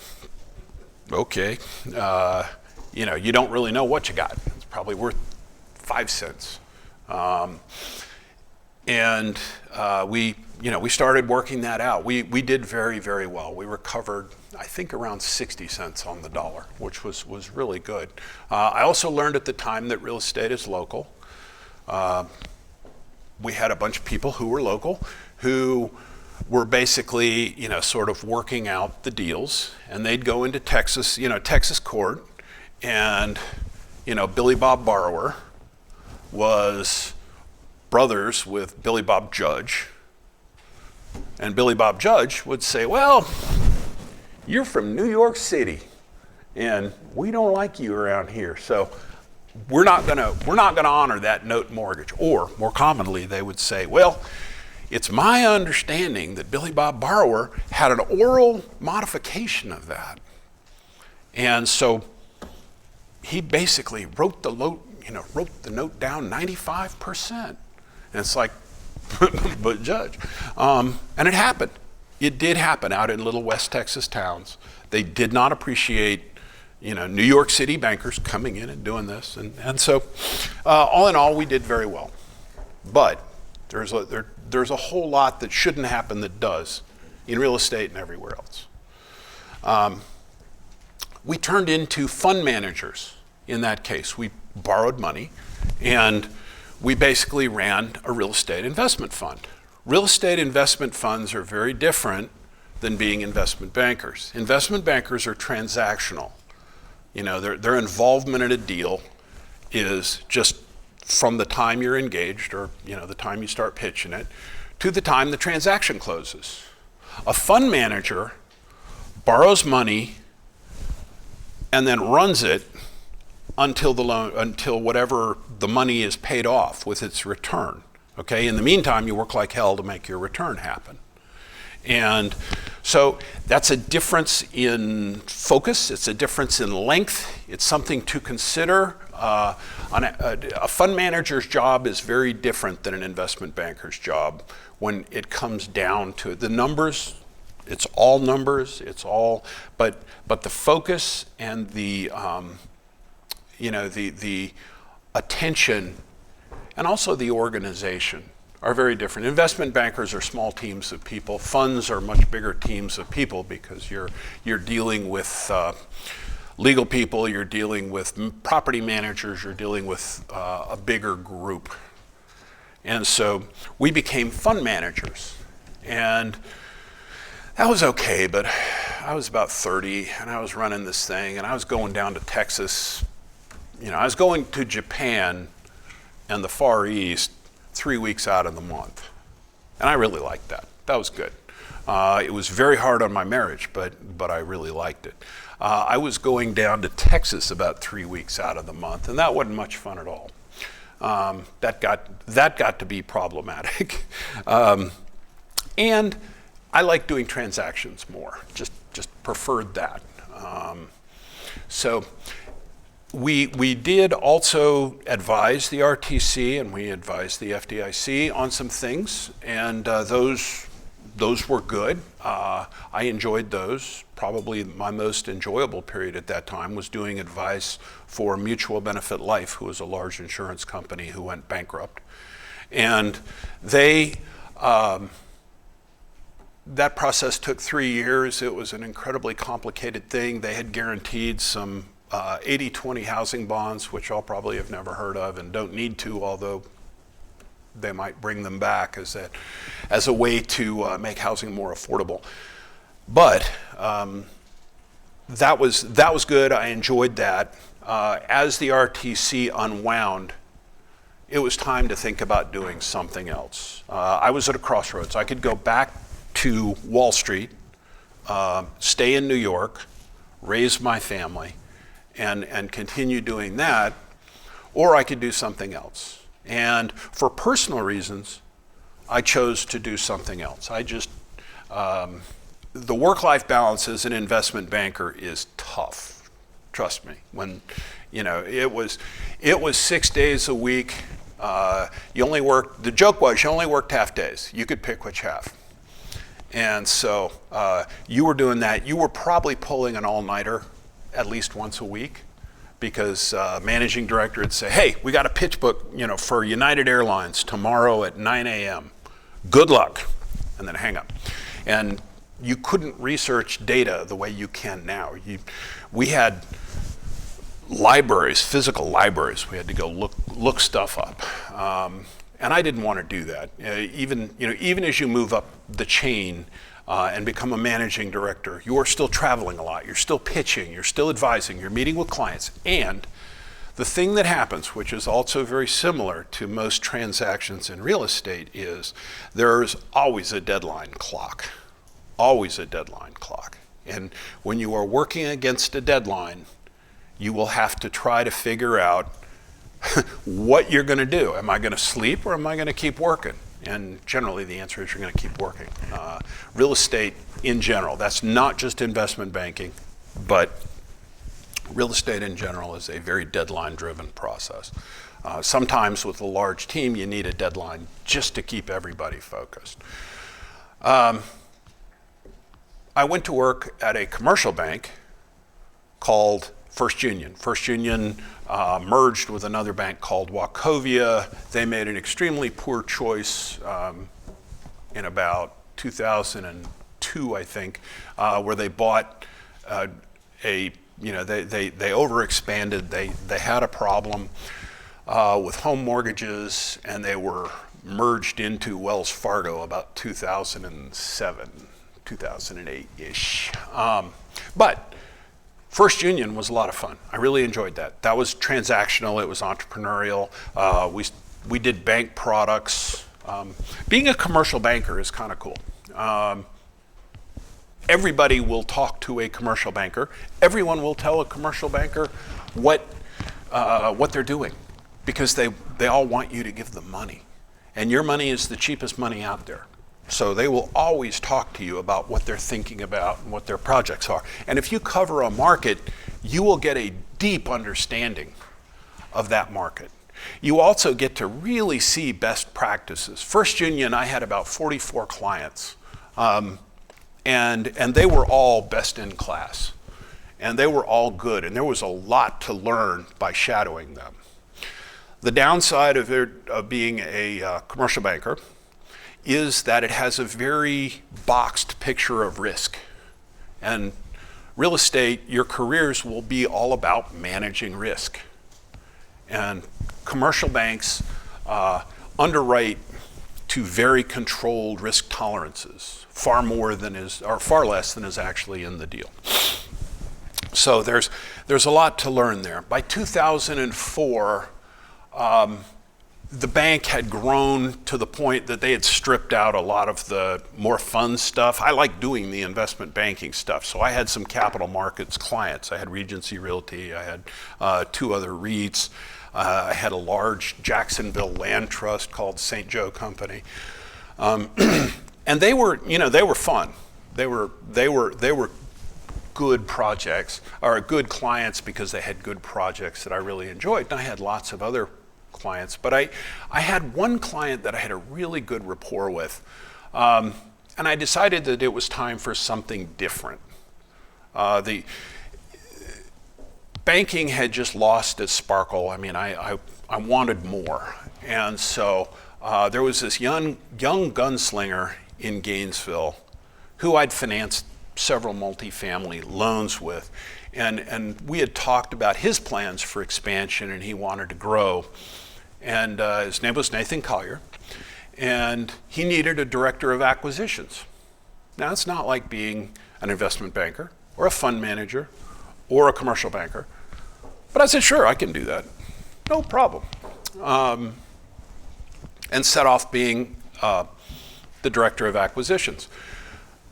okay, you don't really know what you got. It's probably worth 5 cents. We started working that out. We did very, very well. We recovered, I think, around 60 cents on the dollar, which was really good. I also learned at the time that real estate is local. We had a bunch of people who were local who were basically, sort of working out the deals, and they'd go into Texas, Texas court, and, Billy Bob Borrower was brothers with Billy Bob Judge, and Billy Bob Judge would say, well, you're from New York City, and we don't like you around here, so we're not gonna honor that note mortgage. Or more commonly, they would say, well, it's my understanding that Billy Bob Borrower had an oral modification of that. And so he basically wrote the note down 95%. And it's like, but Judge. And it happened. It did happen out in little West Texas towns. They did not appreciate New York City bankers coming in and doing this. And so all in all, we did very well. But there's a whole lot that shouldn't happen that does in real estate and everywhere else. We turned into fund managers in that case. We borrowed money and we basically ran a real estate investment fund. Real estate investment funds are very different than being investment bankers. Investment bankers are transactional. Their involvement in a deal is just from the time you're engaged or the time you start pitching it to the time the transaction closes. A fund manager borrows money and then runs it until whatever the money is paid off with its return. Okay, in the meantime, you work like hell to make your return happen. And so that's a difference in focus, it's a difference in length, it's something to consider. A fund manager's job is very different than an investment banker's job when it comes down to it. The numbers, it's all numbers, but the focus and the attention and also the organization are very different. Investment bankers are small teams of people. Funds are much bigger teams of people because you're dealing with legal people, you're dealing with property managers, you're dealing with a bigger group. And so we became fund managers. And that was okay, but I was about 30 and I was running this thing and I was going down to Texas. I was going to Japan and the Far East 3 weeks out of the month. And I really liked that. That was good. It was very hard on my marriage, but I really liked it. I was going down to Texas about 3 weeks out of the month, and that wasn't much fun at all. That got to be problematic. And I like doing transactions more, just preferred that. So we did also advise the RTC and we advised the FDIC on some things, and those were good. I enjoyed those. Probably my most enjoyable period at that time was doing advice for Mutual Benefit Life, who was a large insurance company who went bankrupt. And that process took 3 years. It was an incredibly complicated thing. They had guaranteed some 80-20 housing bonds, which I'll probably have never heard of and don't need to, although they might bring them back as a way to make housing more affordable. But that was good. I enjoyed that. As the RTC unwound, it was time to think about doing something else. I was at a crossroads. I could go back to Wall Street, stay in New York, raise my family, and continue doing that, or I could do something else. And for personal reasons, I chose to do something else. The work-life balance as an investment banker is tough. Trust me. When, it was 6 days a week. The joke was you only worked half days. You could pick which half. And so you were doing that. You were probably pulling an all-nighter at least once a week, because managing director would say, hey, we got a pitch book, for United Airlines tomorrow at 9 a.m. Good luck, and then hang up. And you couldn't research data the way you can now. We had libraries, physical libraries. We had to go look stuff up. And I didn't want to do that. Even as you move up the chain and become a managing director, you're still traveling a lot. You're still pitching. You're still advising. You're meeting with clients. And the thing that happens, which is also very similar to most transactions in real estate, is there's always a deadline clock. Always a deadline clock. And when you are working against a deadline, you will have to try to figure out what you're going to do. Am I going to sleep or am I going to keep working? And generally the answer is you're going to keep working. Real estate in general, that's not just investment banking, but real estate in general is a very deadline-driven process. Sometimes with a large team, you need a deadline just to keep everybody focused. I went to work at a commercial bank called First Union. First Union merged with another bank called Wachovia. They made an extremely poor choice in about 2002, I think, where they bought they overexpanded. They had a problem with home mortgages, and they were merged into Wells Fargo about 2007, 2008-ish. But First Union was a lot of fun. I really enjoyed that. That was transactional. It was entrepreneurial. We did bank products. Being a commercial banker is kind of cool. Everybody will talk to a commercial banker. Everyone will tell a commercial banker what they're doing, because they all want you to give them money. And your money is the cheapest money out there. So they will always talk to you about what they're thinking about and what their projects are. And if you cover a market, you will get a deep understanding of that market. You also get to really see best practices. First Union, I had about 44 clients, and they were all best in class. And they were all good, and there was a lot to learn by shadowing them. The downside of being a commercial banker is that it has a very boxed picture of risk. And real estate, your careers will be all about managing risk. And commercial banks underwrite to very controlled risk tolerances, far less than is actually in the deal. So there's a lot to learn there. By 2004, the bank had grown to the point that they had stripped out a lot of the more fun stuff. I like doing the investment banking stuff, so I had some capital markets clients. I had Regency Realty, I had 2 other REITs, I had a large Jacksonville land trust called St. Joe Company, and they were fun. They were good projects, or good clients, because they had good projects that I really enjoyed. And I had lots of other clients, but I had one client that I had a really good rapport with, and I decided that it was time for something different. The banking had just lost its sparkle. I mean, I wanted more, and so there was this young gunslinger in Gainesville who I'd financed several multifamily loans with, and we had talked about his plans for expansion, and he wanted to grow. And his name was Nathan Collier, and he needed a director of acquisitions. Now, it's not like being an investment banker or a fund manager or a commercial banker, but I said, sure, I can do that, no problem. And set off being the director of acquisitions.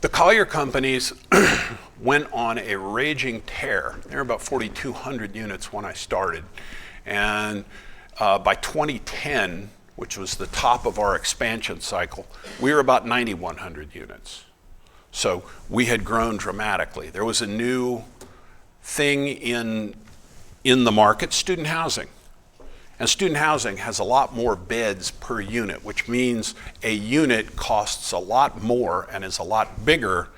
The Collier companies went on a raging tear. There were about 4,200 units when I started, and by 2010, which was the top of our expansion cycle, we were about 9,100 units. So we had grown dramatically. There was a new thing in the market, student housing. And student housing has a lot more beds per unit, which means a unit costs a lot more and is a lot bigger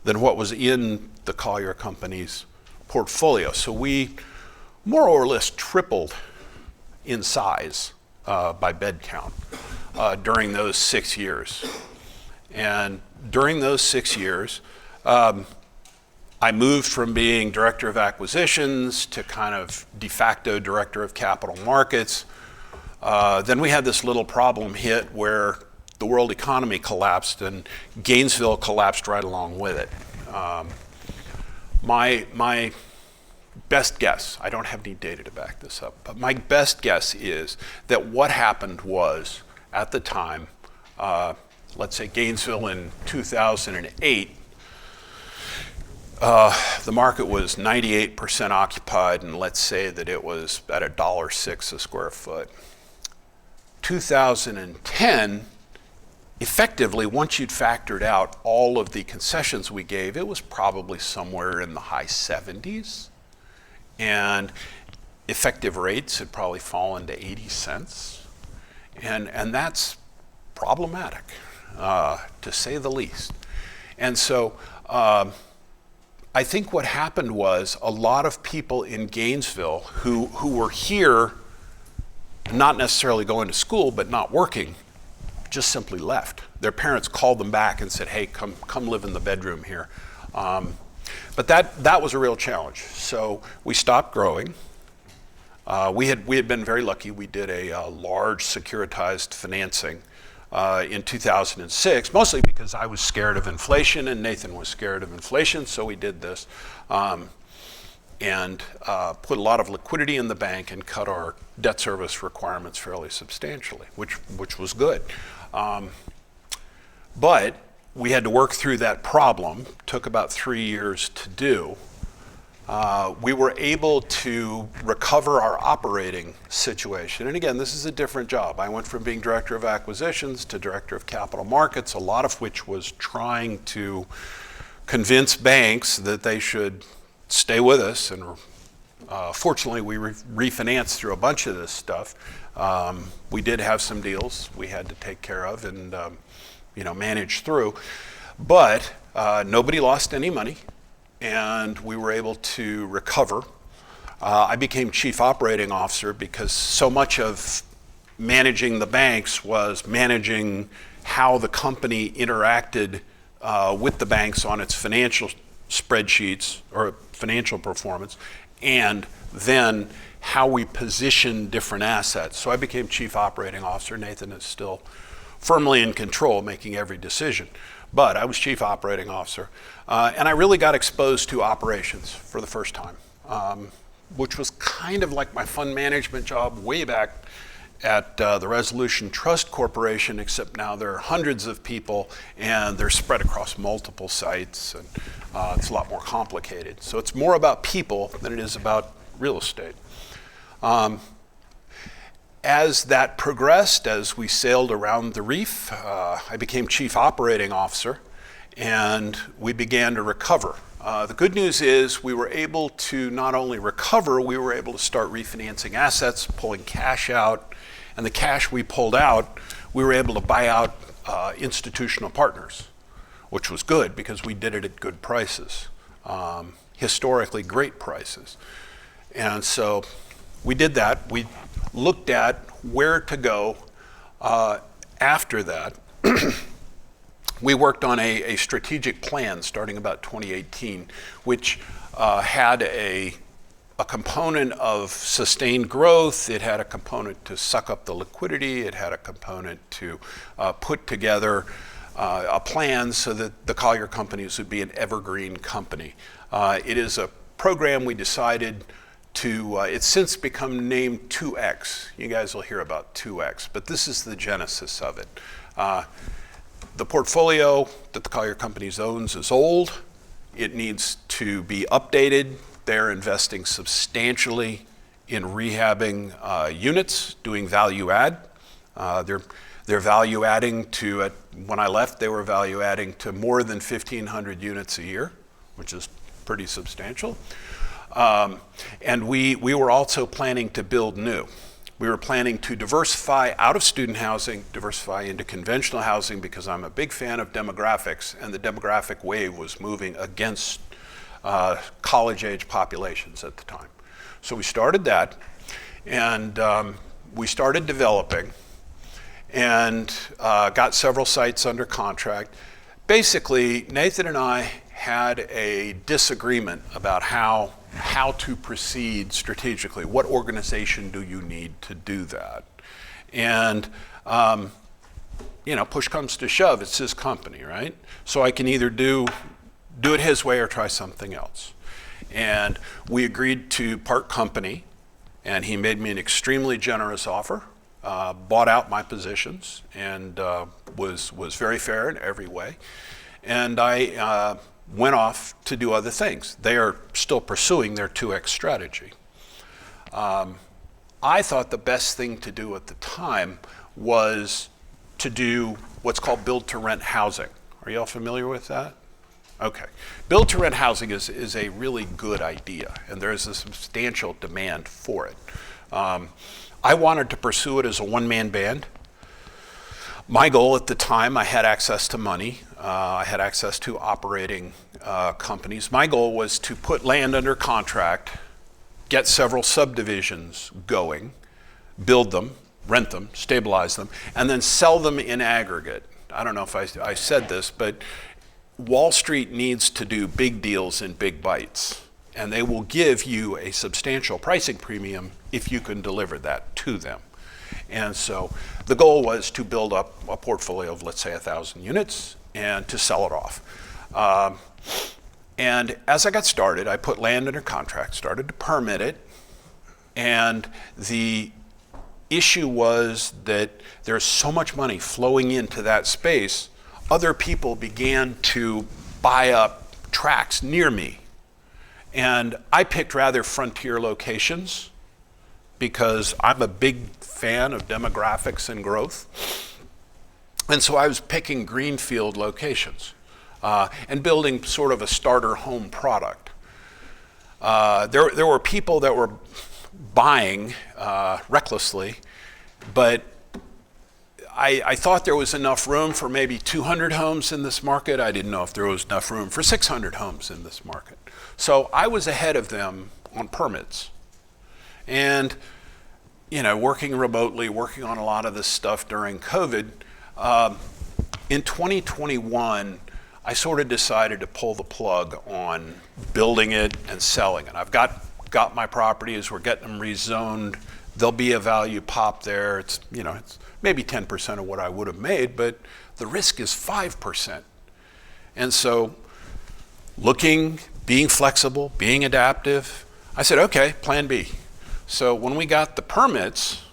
than what was in the Collier company's portfolio. So we more or less tripled in size by bed count during those 6 years. And during those 6 years, I moved from being director of acquisitions to kind of de facto director of capital markets. Then we had this little problem hit where the world economy collapsed and Gainesville collapsed right along with it. My best guess, I don't have any data to back this up, but my best guess is that what happened was, at the time, let's say Gainesville in 2008, the market was 98% occupied, and let's say that it was at $1.06 a square foot. 2010, effectively, once you'd factored out all of the concessions we gave, it was probably somewhere in the high 70s. And effective rates had probably fallen to 80 cents. And that's problematic, to say the least. And so I think what happened was a lot of people in Gainesville who were here, not necessarily going to school, but not working, just simply left. Their parents called them back and said, hey, come live in the bedroom here. But that was a real challenge. So we stopped growing. We had been very lucky. We did a large securitized financing in 2006, mostly because I was scared of inflation and Nathan was scared of inflation, so we did this. And put a lot of liquidity in the bank and cut our debt service requirements fairly substantially, which was good. But we had to work through that problem. Took about 3 years to do. We were able to recover our operating situation. And again, this is a different job. I went from being director of acquisitions to director of capital markets, a lot of which was trying to convince banks that they should stay with us. And fortunately, we refinanced through a bunch of this stuff. We did have some deals we had to take care of and manage through. But nobody lost any money, and we were able to recover. I became chief operating officer because so much of managing the banks was managing how the company interacted with the banks on its financial spreadsheets or financial performance, and then how we position different assets. So I became chief operating officer. Nathan is still firmly in control, making every decision. But I was chief operating officer. And I really got exposed to operations for the first time, which was kind of like my fund management job way back at the Resolution Trust Corporation, except now there are hundreds of people and they're spread across multiple sites, and it's a lot more complicated. So it's more about people than it is about real estate. As that progressed, as we sailed around the reef, I became chief operating officer, and we began to recover. The good news is we were able to not only recover, we were able to start refinancing assets, pulling cash out, and the cash we pulled out, we were able to buy out institutional partners, which was good because we did it at good prices, historically great prices. And so we did that. We looked at where to go after that. We worked on a strategic plan starting about 2018, which had a component of sustained growth. It had a component to suck up the liquidity. It had a component to put together a plan so that the Collier companies would be an evergreen company. It is a program we decided to, it's since become named 2X. You guys will hear about 2X, but this is the genesis of it. The portfolio that the Collier Companies owns is old. It needs to be updated. They're investing substantially in rehabbing units, doing value add. They're value adding to, when I left, they were value adding to more than 1,500 units a year, which is pretty substantial. And we were also planning to build new. We were planning to diversify out of student housing, diversify into conventional housing, because I'm a big fan of demographics, and the demographic wave was moving against college-age populations at the time. So we started that, and we started developing, and got several sites under contract. Basically, Nathan and I had a disagreement about how to proceed strategically. What organization do you need to do that? And push comes to shove, it's his company, right? So I can either do it his way or try something else. And we agreed to part company, and he made me an extremely generous offer, bought out my positions, and was very fair in every way. And I went off to do other things. They are still pursuing their 2X strategy. I thought the best thing to do at the time was to do what's called build-to-rent housing. Are you all familiar with that? Okay. Build-to-rent housing is a really good idea, and there is a substantial demand for it. I wanted to pursue it as a one-man band. My goal at the time, I had access to money. I had access to operating companies. My goal was to put land under contract, get several subdivisions going, build them, rent them, stabilize them, and then sell them in aggregate. I don't know if I said this, but Wall Street needs to do big deals in big bites, and they will give you a substantial pricing premium if you can deliver that to them. And so the goal was to build up a portfolio of, let's say, 1,000 units and to sell it off. And as I got started, I put land under contract, started to permit it, and the issue was that there's so much money flowing into that space, other people began to buy up tracts near me. And I picked rather frontier locations because I'm a big fan of demographics and growth. And so I was picking greenfield locations and building sort of a starter home product. There were people that were buying recklessly, but I thought there was enough room for maybe 200 homes in this market. I didn't know if there was enough room for 600 homes in this market. So I was ahead of them on permits. And, working remotely, working on a lot of this stuff during COVID, in 2021, I sort of decided to pull the plug on building it and selling it. I've got my properties, we're getting them rezoned. There'll be a value pop there. It's maybe 10% of what I would have made, but the risk is 5%. And so being flexible, being adaptive, I said, okay, plan B. So when we got the permits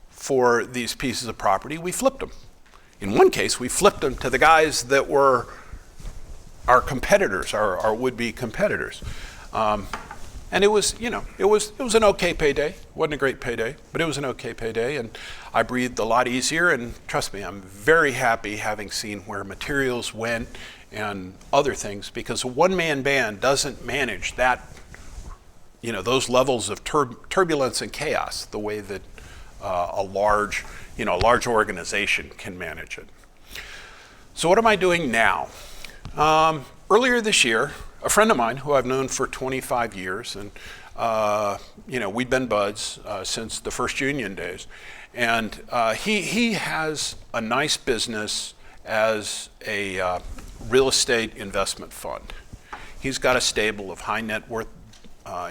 for these pieces of property, we flipped them. In one case, we flipped them to the guys that were our competitors, our would-be competitors. And it was an okay payday. It wasn't a great payday, but it was an okay payday, and I breathed a lot easier, and trust me, I'm very happy having seen where materials went and other things, because a one-man band doesn't manage that, those levels of turbulence and chaos the way that a large organization can manage it. So what am I doing now? Earlier this year, a friend of mine who I've known for 25 years, and we've been buds since the first union days, and he has a nice business as a real estate investment fund. He's got a stable of high net worth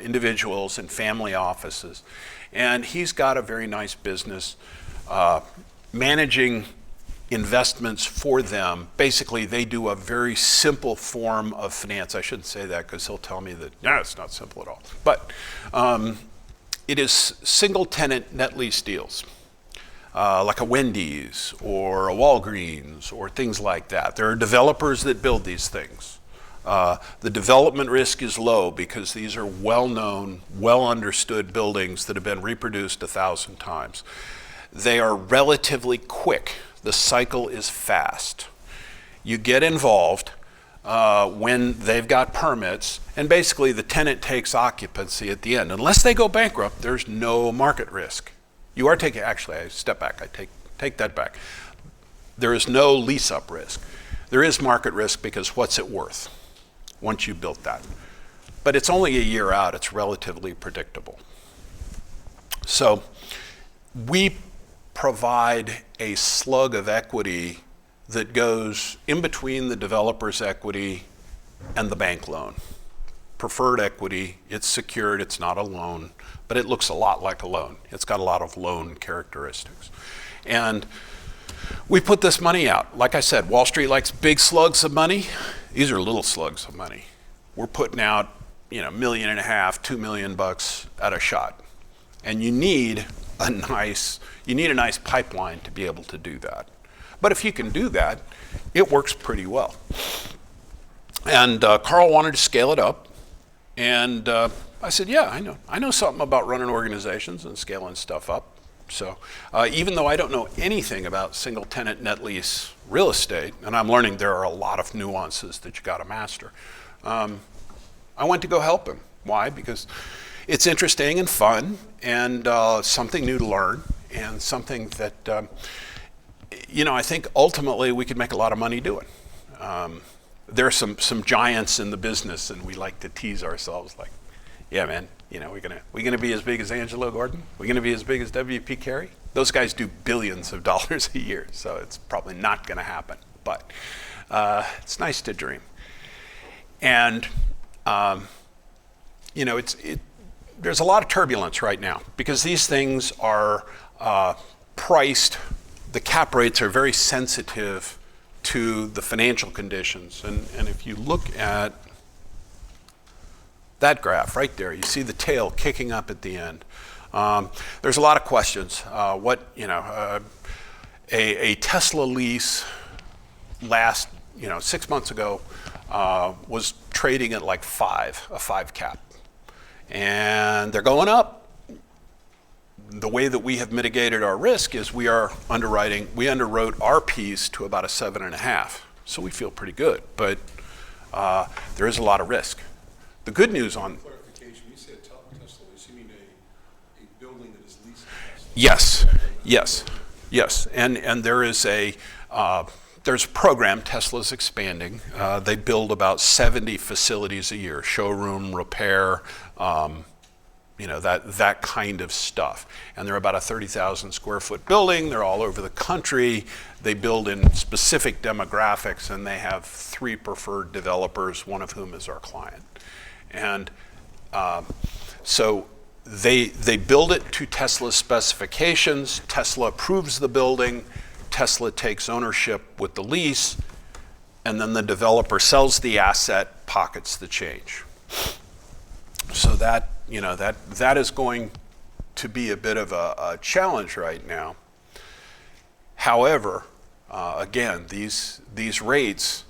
individuals and family offices, and he's got a very nice business managing investments for them. Basically, they do a very simple form of finance. I shouldn't say that because he'll tell me that, no, it's not simple at all. But it is single tenant net lease deals, like a Wendy's or a Walgreens or things like that. There are developers that build these things. The development risk is low because these are well-known, well-understood buildings that have been reproduced 1,000 times. They are relatively quick. The cycle is fast. You get involved when they've got permits, and basically the tenant takes occupancy at the end. Unless they go bankrupt, there's no market risk. You are taking, actually, I step back, I take that back. There is no lease-up risk. There is market risk because what's it worth once you built that? But it's only a year out, it's relatively predictable. So we provide a slug of equity that goes in between the developer's equity and the bank loan. Preferred equity, it's secured, it's not a loan, but it looks a lot like a loan. It's got a lot of loan characteristics. And we put this money out. Like I said, Wall Street likes big slugs of money. These are little slugs of money. We're putting out, $1.5 million, $2 million at a shot. And you need a nice pipeline to be able to do that. But if you can do that, it works pretty well. And Carl wanted to scale it up. And I said, yeah, I know something about running organizations and scaling stuff up. So even though I don't know anything about single tenant net lease real estate, and I'm learning there are a lot of nuances that you got to master, I went to go help him. Why? Because it's interesting and fun and something new to learn and something that, I think ultimately we could make a lot of money doing. There are some giants in the business, and we like to tease ourselves like, yeah, man, we're gonna be as big as Angelo Gordon? We're gonna be as big as W.P. Carey? Those guys do billions of dollars a year, so it's probably not gonna happen. But it's nice to dream. And there's a lot of turbulence right now because these things are priced. The cap rates are very sensitive to the financial conditions. And if you look at that graph right there, you see the tail kicking up at the end. There's a lot of questions. A Tesla lease last, 6 months ago was trading at like a 5 cap. And they're going up. The way that we have mitigated our risk is we underwrote our piece to about a 7.5. So we feel pretty good, but there is a lot of risk. The good news on... Clarification, you said Tesla lease, you mean a building that is leased to Tesla? Yes. And there's a program, Tesla's expanding. They build about 70 facilities a year, showroom, repair, that kind of stuff. And they're about a 30,000 square foot building. They're all over the country. They build in specific demographics, and they have 3 preferred developers, one of whom is our client. And so they build it to Tesla's specifications. Tesla approves the building. Tesla takes ownership with the lease, and then the developer sells the asset, pockets the change. So that is going to be a bit of a challenge right now. However, again, these rates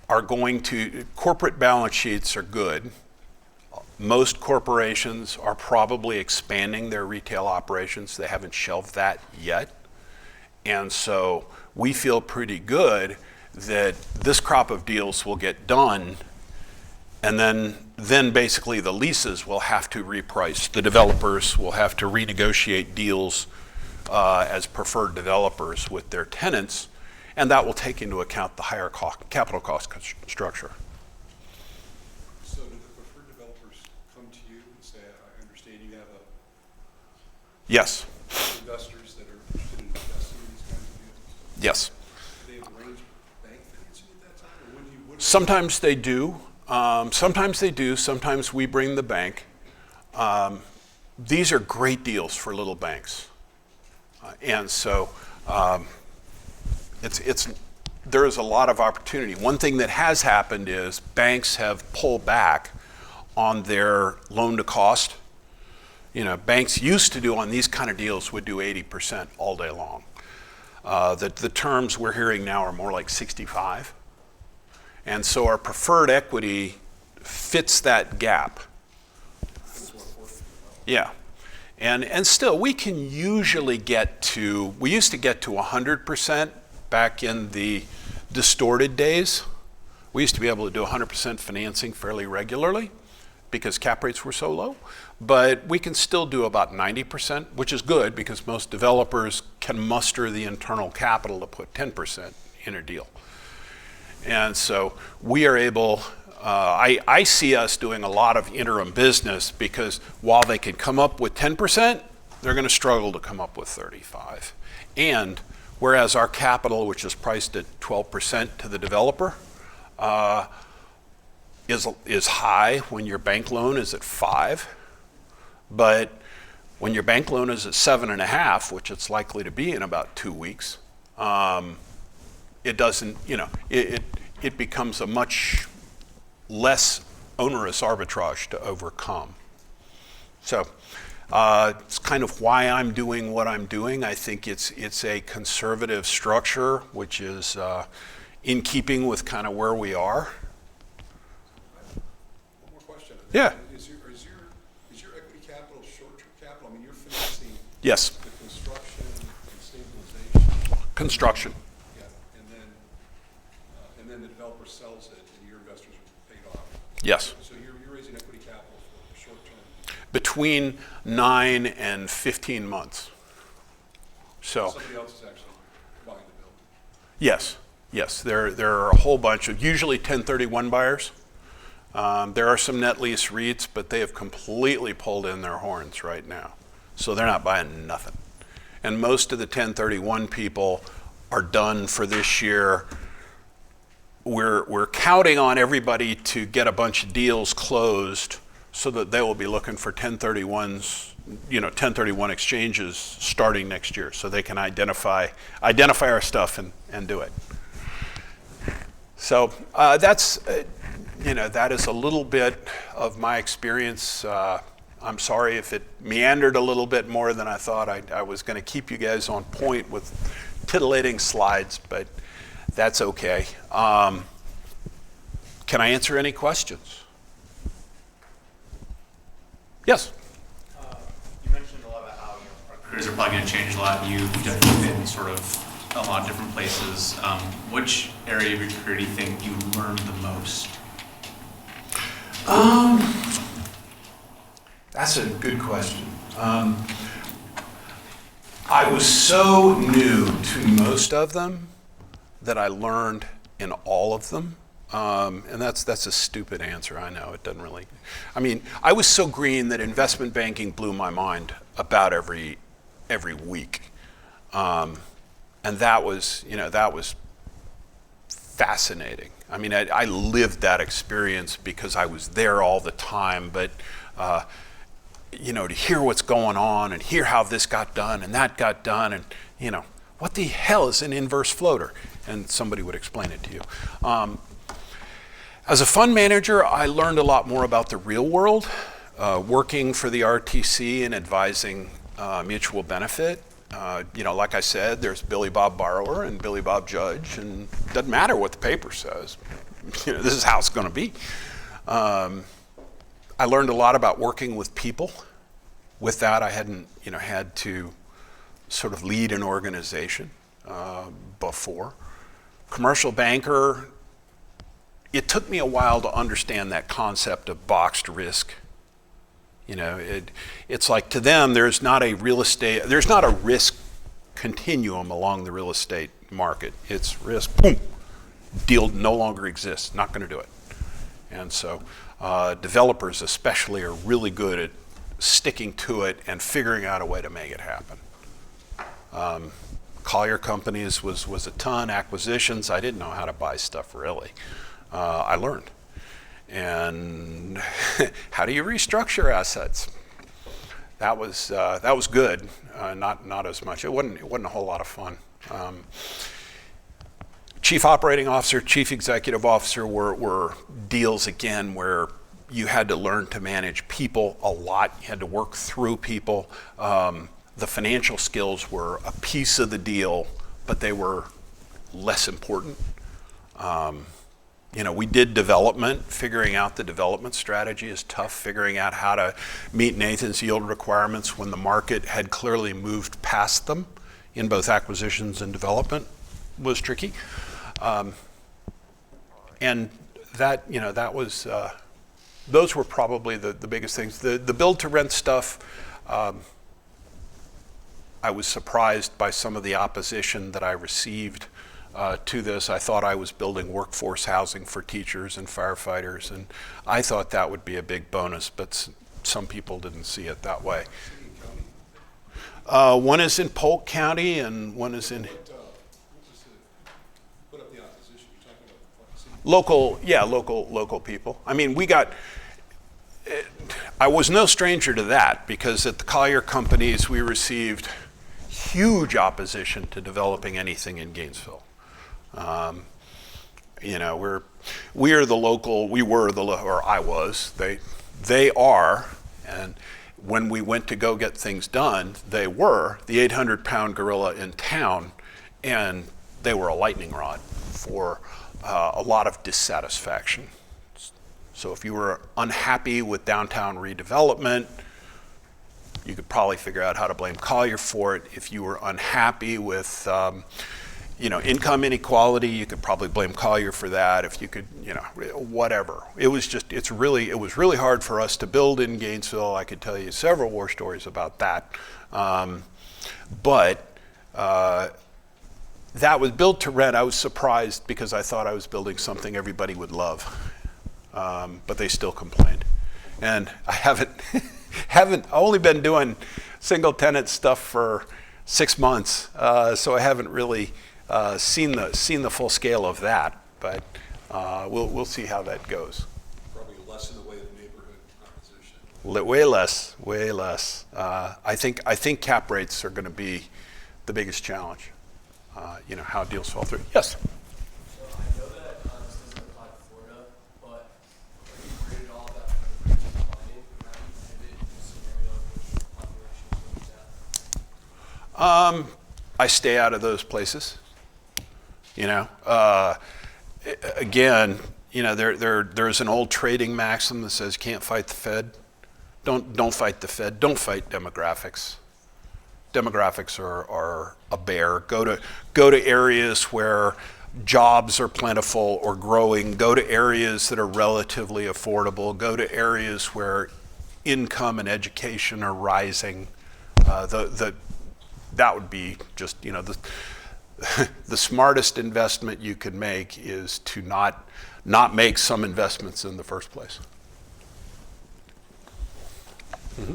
are going to, corporate balance sheets are good. Most corporations are probably expanding their retail operations. They haven't shelved that yet. And so we feel pretty good that this crop of deals will get done, and then basically the leases will have to reprice. The developers will have to renegotiate deals as preferred developers with their tenants, and that will take into account the higher capital cost structure. So do the preferred developers come to you and say, I understand you have Yes. investors that are interested in investing in these kinds of deals? Yes. Do they arrange bank financing at that time? Or when Sometimes they do. Sometimes we bring the bank. These are great deals for little banks. And so there is a lot of opportunity. One thing that has happened is banks have pulled back on their loan to cost. Banks used to do on these kind of deals would do 80% all day long. The terms we're hearing now are more like 65. And so our preferred equity fits that gap. Yeah. And still, we can usually we used to get to 100% back in the distorted days. We used to be able to do 100% financing fairly regularly because cap rates were so low. But we can still do about 90%, which is good because most developers can muster the internal capital to put 10% in a deal. And so we are able, I see us doing a lot of interim business because while they can come up with 10%, they're going to struggle to come up with 35. And whereas our capital, which is priced at 12% to the developer, is high when your bank loan is at 5. But When your bank loan is at 7.5, which it's likely to be in about 2 weeks, it doesn't, it becomes a much less onerous arbitrage to overcome. So it's kind of why I'm doing what I'm doing. I think it's a conservative structure, which is in keeping with kind of where we are. One more question. Yeah. Is your equity capital short-term capital? I mean, you're financing Yes. the construction and stabilization. Construction. Yeah, and then the developer sells it and your investors are paid off. Yes. So you're raising equity capital for short-term. Between 9 and 15 months. So. Somebody else is actually buying the building. Yes. Yes, there are a whole bunch of, usually 1031 buyers. There are some net lease REITs, but they have completely pulled in their horns right now. So they're not buying nothing. And most of the 1031 people are done for this year. We're counting on everybody to get a bunch of deals closed so that they will be looking for 1031s, 1031 exchanges starting next year, so they can identify our stuff and do it. So that's, that is a little bit of my experience. I'm sorry if it meandered a little bit more than I thought. I was going to keep you guys on point with titillating slides, but that's okay. Can I answer any questions? Yes? You mentioned a lot about how our careers are probably going to change a lot. You've definitely been sort of a lot of different places. Which area of your career do you think you learned the most? That's a good question. I was so new to most of them that I learned in all of them. And that's a stupid answer, I know. It doesn't really, I was so green that investment banking blew my mind about every week. And that was fascinating. I lived that experience because I was there all the time, but to hear what's going on and hear how this got done and that got done and, what the hell is an inverse floater? And somebody would explain it to you. As a fund manager, I learned a lot more about the real world, working for the RTC and advising mutual benefit. Like I said, there's Billy Bob Borrower and Billy Bob Judge, and it doesn't matter what the paper says. This is how it's going to be. I learned a lot about working with people. With that, I hadn't, had to sort of lead an organization before. Commercial banker, it took me a while to understand that concept of boxed risk. It's like to them, there's not a risk continuum along the real estate market. It's risk, boom, deal no longer exists, not going to do it. And so developers especially are really good at sticking to it and figuring out a way to make it happen. Collier Companies was a ton, acquisitions. I didn't know how to buy stuff really. I learned. And how do you restructure assets? That was good, not as much. It wasn't a whole lot of fun. Chief Operating Officer, Chief Executive Officer were deals again where you had to learn to manage people a lot. You had to work through people. The financial skills were a piece of the deal, but they were less important. We did development. Figuring out the development strategy is tough. Figuring out how to meet Nathan's yield requirements when the market had clearly moved past them in both acquisitions and development was tricky. And that was, those were probably the biggest things. The build to rent stuff, I was surprised by some of the opposition that I received to this. I thought I was building workforce housing for teachers and firefighters, and I thought that would be a big bonus, but some people didn't see it that way. One is in Polk County and one is in Put up the opposition. You're talking about city. local people. I was no stranger to that, because at the Collier companies we received huge opposition to developing anything in Gainesville. You know, we were the local, or I was, they are, and when we went to go get things done, they were the 800-pound gorilla in town, and they were a lightning rod for a lot of dissatisfaction. So if you were unhappy with downtown redevelopment, you could probably figure out how to blame Collier for it. If you were unhappy with you know, income inequality, you could probably blame Collier for that. If you could, you know, whatever. It was really hard for us to build in Gainesville. I could tell you several war stories about that. But that was built to rent. I was surprised because I thought I was building something everybody would love. But they still complained. And I haven't only been doing single tenant stuff for 6 months, so I haven't really seen the full scale of that, but we'll see how that goes. Probably less in the way of neighborhood opposition. Way less. I think cap rates are going to be the biggest challenge. You know, how deals fall through. Yes. So I know that this doesn't apply to Florida, but are you worried at all about kind of declining? How do you pivot in a scenario in which population goes down? I stay out of those places. You know, again, you know, there's an old trading maxim that says, "Can't fight the Fed." Don't fight the Fed. Don't fight demographics. Demographics are a bear. Go to areas where jobs are plentiful or growing. Go to areas that are relatively affordable. Go to areas where income and education are rising. That would be just, you know, the smartest investment you could make is to not make some investments in the first place. Mm-hmm.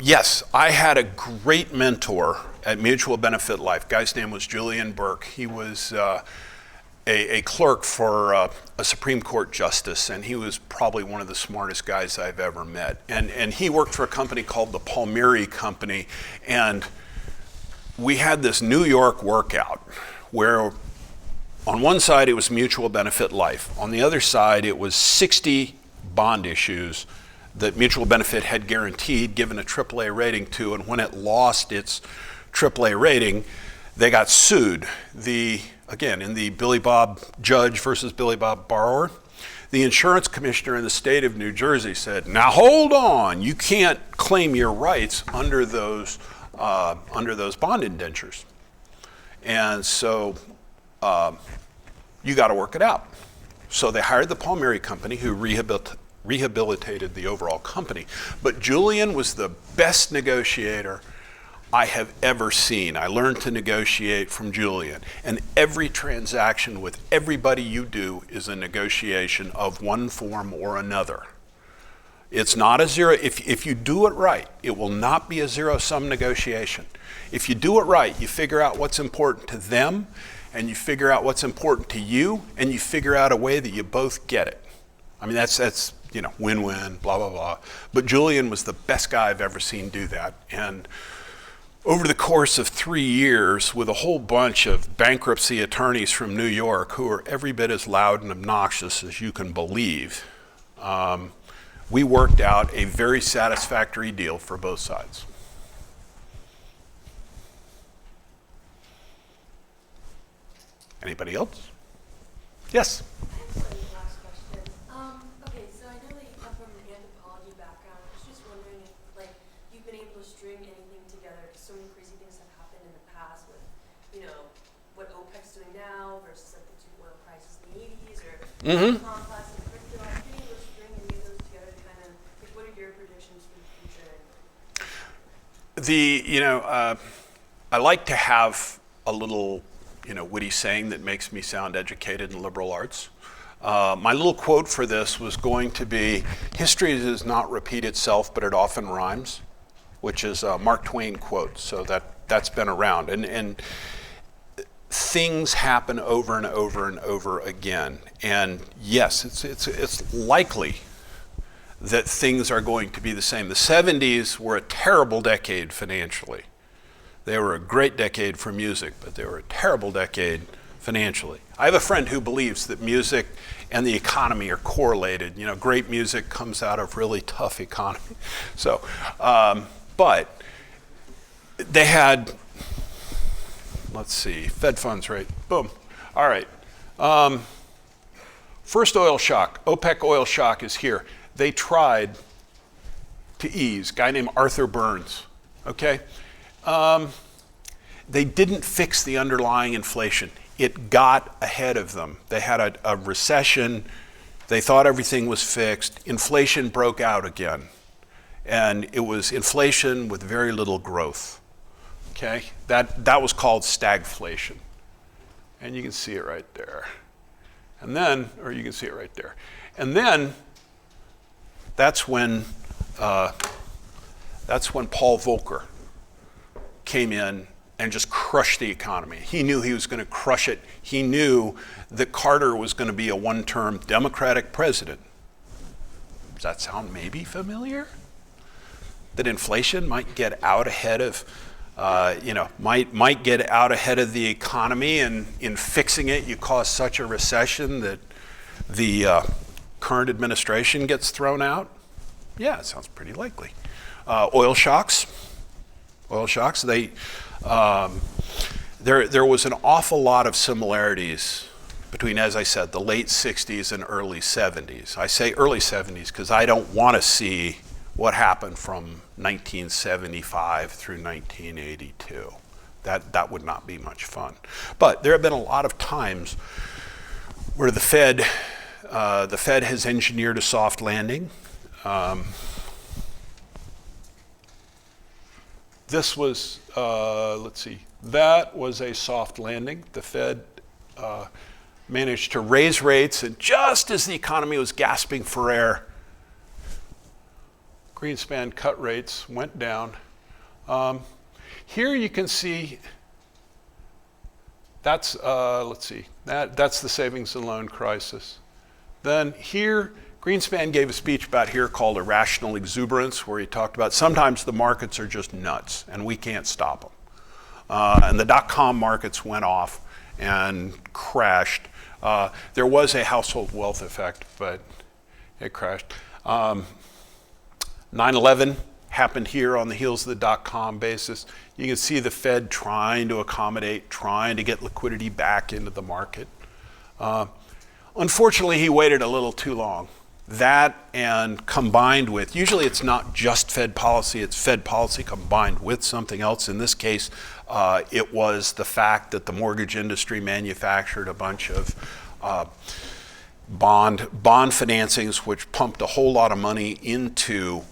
Yes, I had a great mentor at Mutual Benefit Life. Guy's name was Julian Burke. He was a clerk for a Supreme Court justice, and he was probably one of the smartest guys I've ever met. And he worked for a company called the Palmieri Company, and we had this New York workout where on one side it was Mutual Benefit Life. On the other side it was 60 bond issues that Mutual Benefit had guaranteed, given a AAA rating to, and when it lost its AAA rating, they got sued. Again, in the Billy Bob judge versus Billy Bob borrower, the insurance commissioner in the state of New Jersey said, "Now hold on, you can't claim your rights under those bond indentures. And so you got to work it out." So they hired the Palmieri Company, who rehabilitated the overall company. But Julian was the best negotiator I have ever seen. I learned to negotiate from Julian. And every transaction with everybody you do is a negotiation of one form or another. It's not a zero. If you do it right, it will not be a zero-sum negotiation. If you do it right, you figure out what's important to them, and you figure out what's important to you, and you figure out a way that you both get it. I mean, that's you know, win-win, blah, blah, blah. But Julian was the best guy I've ever seen do that. And over the course of 3 years, with a whole bunch of bankruptcy attorneys from New York who are every bit as loud and obnoxious as you can believe, we worked out a very satisfactory deal for both sides. Anybody else? Yes? Last question. Okay, so I know that you come from an anthropology background. I was just wondering if, like, you've been able to string anything together, because so many crazy things have happened in the past with, you know, what OPEC's doing now versus like the two oil crises in the 80s, or complex and crypto. Have you been able to string any of those together to kind of, like, what are your predictions for the future? I like to have a little, witty saying that makes me sound educated in liberal arts. My little quote for this was going to be, history does not repeat itself, but it often rhymes, which is a Mark Twain quote, so that's been around. And things happen over and over and over again. And yes, it's likely that things are going to be the same. The 70s were a terrible decade financially. They were a great decade for music, but they were a terrible decade financially. I have a friend who believes that music and the economy are correlated. You know, great music comes out of really tough economy. So, but they had, let's see, Fed funds rate, boom. All right. First oil shock, OPEC oil shock is here. They tried to ease, a guy named Arthur Burns, okay? They didn't fix the underlying inflation. It got ahead of them. They had a recession. They thought everything was fixed. Inflation broke out again. And it was inflation with very little growth, okay? That was called stagflation. And you can see it right there. And then, or you can see it right there. And then, that's when Paul Volcker came in and just crushed the economy. He knew he was going to crush it. He knew that Carter was going to be a one-term Democratic president. Does that sound maybe familiar? That inflation might get out ahead of, might get out ahead of the economy, and in fixing it, you cause such a recession that the current administration gets thrown out? Yeah, it sounds pretty likely. Oil shocks, there was an awful lot of similarities between, as I said, the late 60s and early 70s. I say early 70s because I don't want to see what happened from 1975 through 1982. That would not be much fun. But there have been a lot of times where the Fed has engineered a soft landing. This was, that was a soft landing. The Fed managed to raise rates, and just as the economy was gasping for air, Greenspan cut rates, went down. Here you can see, that's, that's the savings and loan crisis. Then here, Greenspan gave a speech about here called Irrational Exuberance, where he talked about sometimes the markets are just nuts and we can't stop them. And the dot-com markets went off and crashed. There was a household wealth effect, but it crashed. 9/11 happened here on the heels of the dot-com basis. You can see the Fed trying to accommodate, trying to get liquidity back into the market. Unfortunately, he waited a little too long. That, and combined with, usually it's not just Fed policy, it's Fed policy combined with something else. In this case, it was the fact that the mortgage industry manufactured a bunch of bond financings, which pumped a whole lot of money into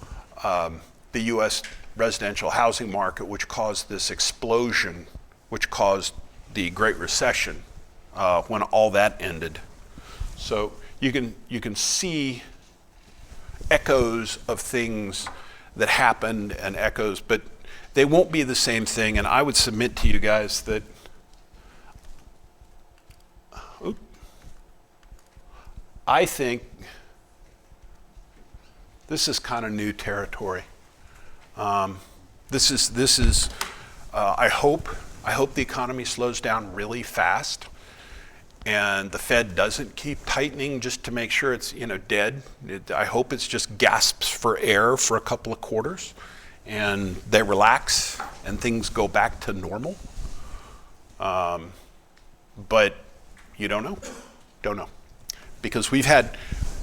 the U.S. residential housing market, which caused this explosion, which caused the Great Recession when all that ended. So you can see echoes of things that happened and echoes, but they won't be the same thing. And I would submit to you guys that I think this is kind of new territory. This is I hope the economy slows down really fast, and the Fed doesn't keep tightening just to make sure it's dead. I hope it's just gasps for air for a couple of quarters, and they relax and things go back to normal. But you don't know, because we've had,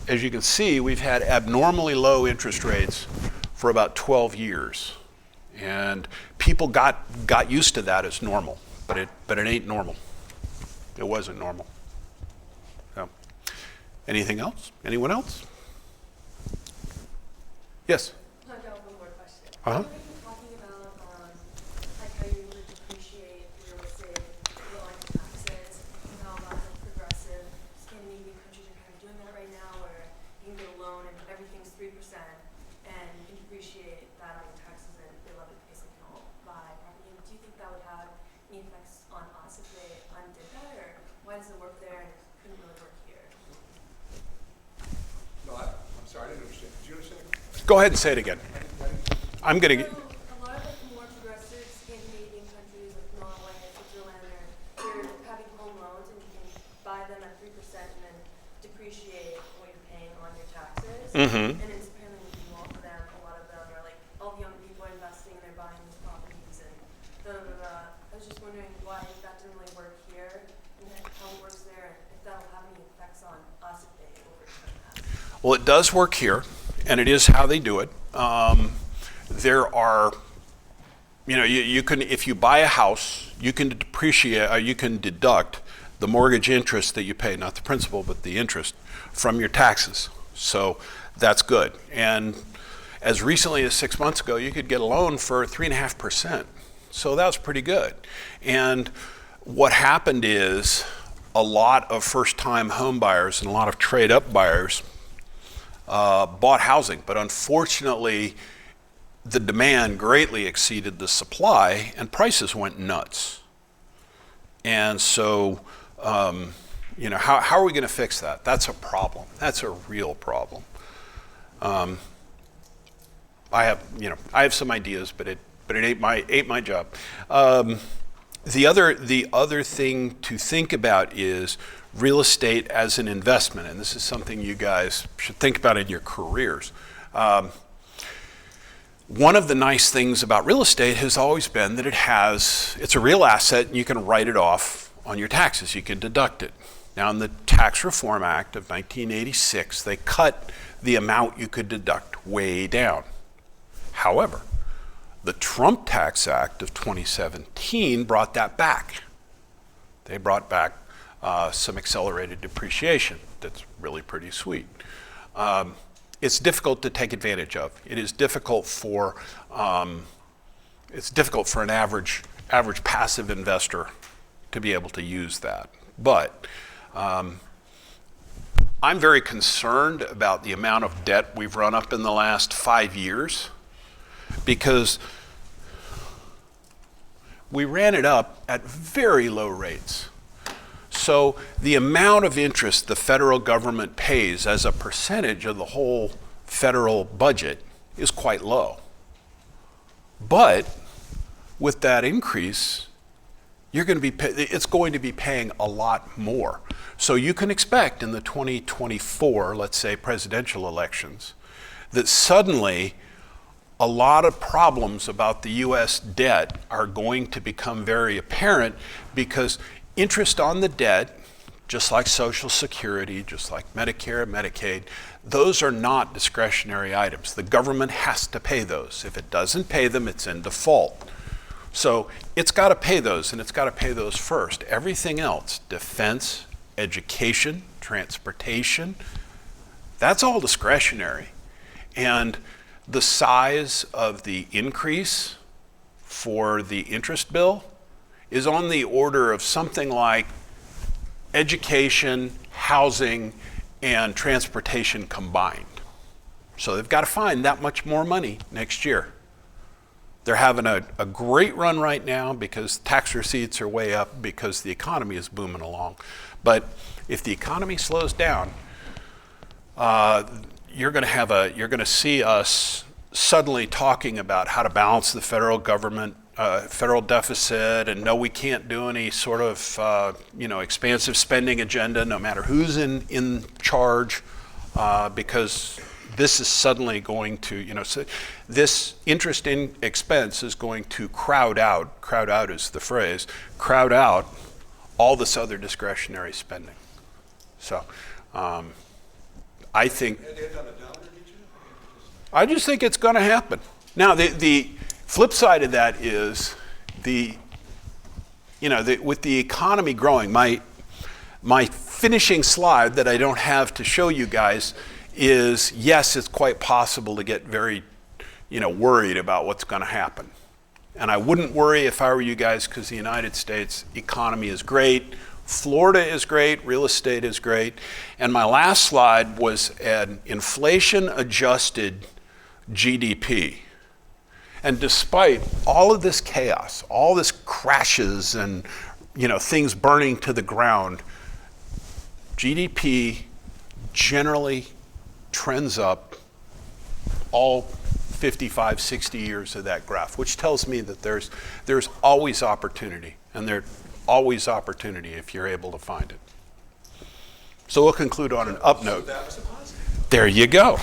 as you can see, we've had abnormally low interest rates for about 12 years, and people got used to that as normal, but it ain't normal. It wasn't normal. So, anything else? Anyone else? Yes? I've got one more question. Uh-huh. You were talking about like how you would depreciate real estate, relying on taxes, and how a lot of progressive Scandinavian countries are kind of you understand? Go ahead and say it again. I'm going to. So a lot of the more progressive Scandinavian countries like Norway, Switzerland, they're having home loans and you can buy them at 3% and then depreciate what you're paying on your taxes. Mhm. And it's apparently working well for them. A lot of them are like all the young people are investing and they're buying these properties and da da da da. I was just wondering why that didn't really work here and then how it works there and if that'll have any effects on us if they overturn that. Well, it does work here, and it is how they do it. There are, you can, if you buy a house, you can depreciate, you can deduct the mortgage interest that you pay, not the principal, but the interest from your taxes. So that's good. And as recently as 6 months ago, you could get a loan for 3.5%. So that was pretty good. And what happened is a lot of first-time home buyers and a lot of trade-up buyers bought housing, but unfortunately, the demand greatly exceeded the supply and prices went nuts. And so, how are we going to fix that? That's a problem. That's a real problem. I have some ideas, but it ain't my job. The other thing to think about is real estate as an investment, and this is something you guys should think about in your careers. One of the nice things about real estate has always been that it's a real asset and you can write it off on your taxes. You can deduct it. Now in the Tax Reform Act of 1986, they cut the amount you could deduct way down. However, the Trump Tax Act of 2017 brought that back. They brought back some accelerated depreciation that's really pretty sweet. It's difficult to take advantage of. It is difficult for an average passive investor to be able to use that. But I'm very concerned about the amount of debt we've run up in the last 5 years because we ran it up at very low rates. So the amount of interest the federal government pays as a percentage of the whole federal budget is quite low. But with that increase, it's going to be paying a lot more. So you can expect in the 2024, let's say, presidential elections, that suddenly a lot of problems about the US debt are going to become very apparent because interest on the debt, just like Social Security, just like Medicare and Medicaid, those are not discretionary items. The government has to pay those. If it doesn't pay them, it's in default. So it's got to pay those, and it's got to pay those first. Everything else, defense, education, transportation, that's all discretionary. And the size of the increase for the interest bill is on the order of something like education, housing, and transportation combined. So they've got to find that much more money next year. They're having a great run right now because tax receipts are way up because the economy is booming along. But if the economy slows down, you're going to see us suddenly talking about how to balance the federal government, federal deficit, and no, we can't do any sort of expansive spending agenda, no matter who's in charge, because this is suddenly going to, so this interest in expense is going to crowd out is the phrase, crowd out all this other discretionary spending. So I think, I just think it's going to happen. Now the flip side of that is with the economy growing, my finishing slide that I don't have to show you guys is, yes, it's quite possible to get very, worried about what's going to happen. And I wouldn't worry if I were you guys because the United States economy is great, Florida is great, real estate is great. And my last slide was an inflation-adjusted GDP. And despite all of this chaos, all this crashes and things burning to the ground, GDP generally trends up all 55, 60 years of that graph, which tells me that there's always opportunity, and there's always opportunity if you're able to find it. So we'll conclude on an up note. There you go.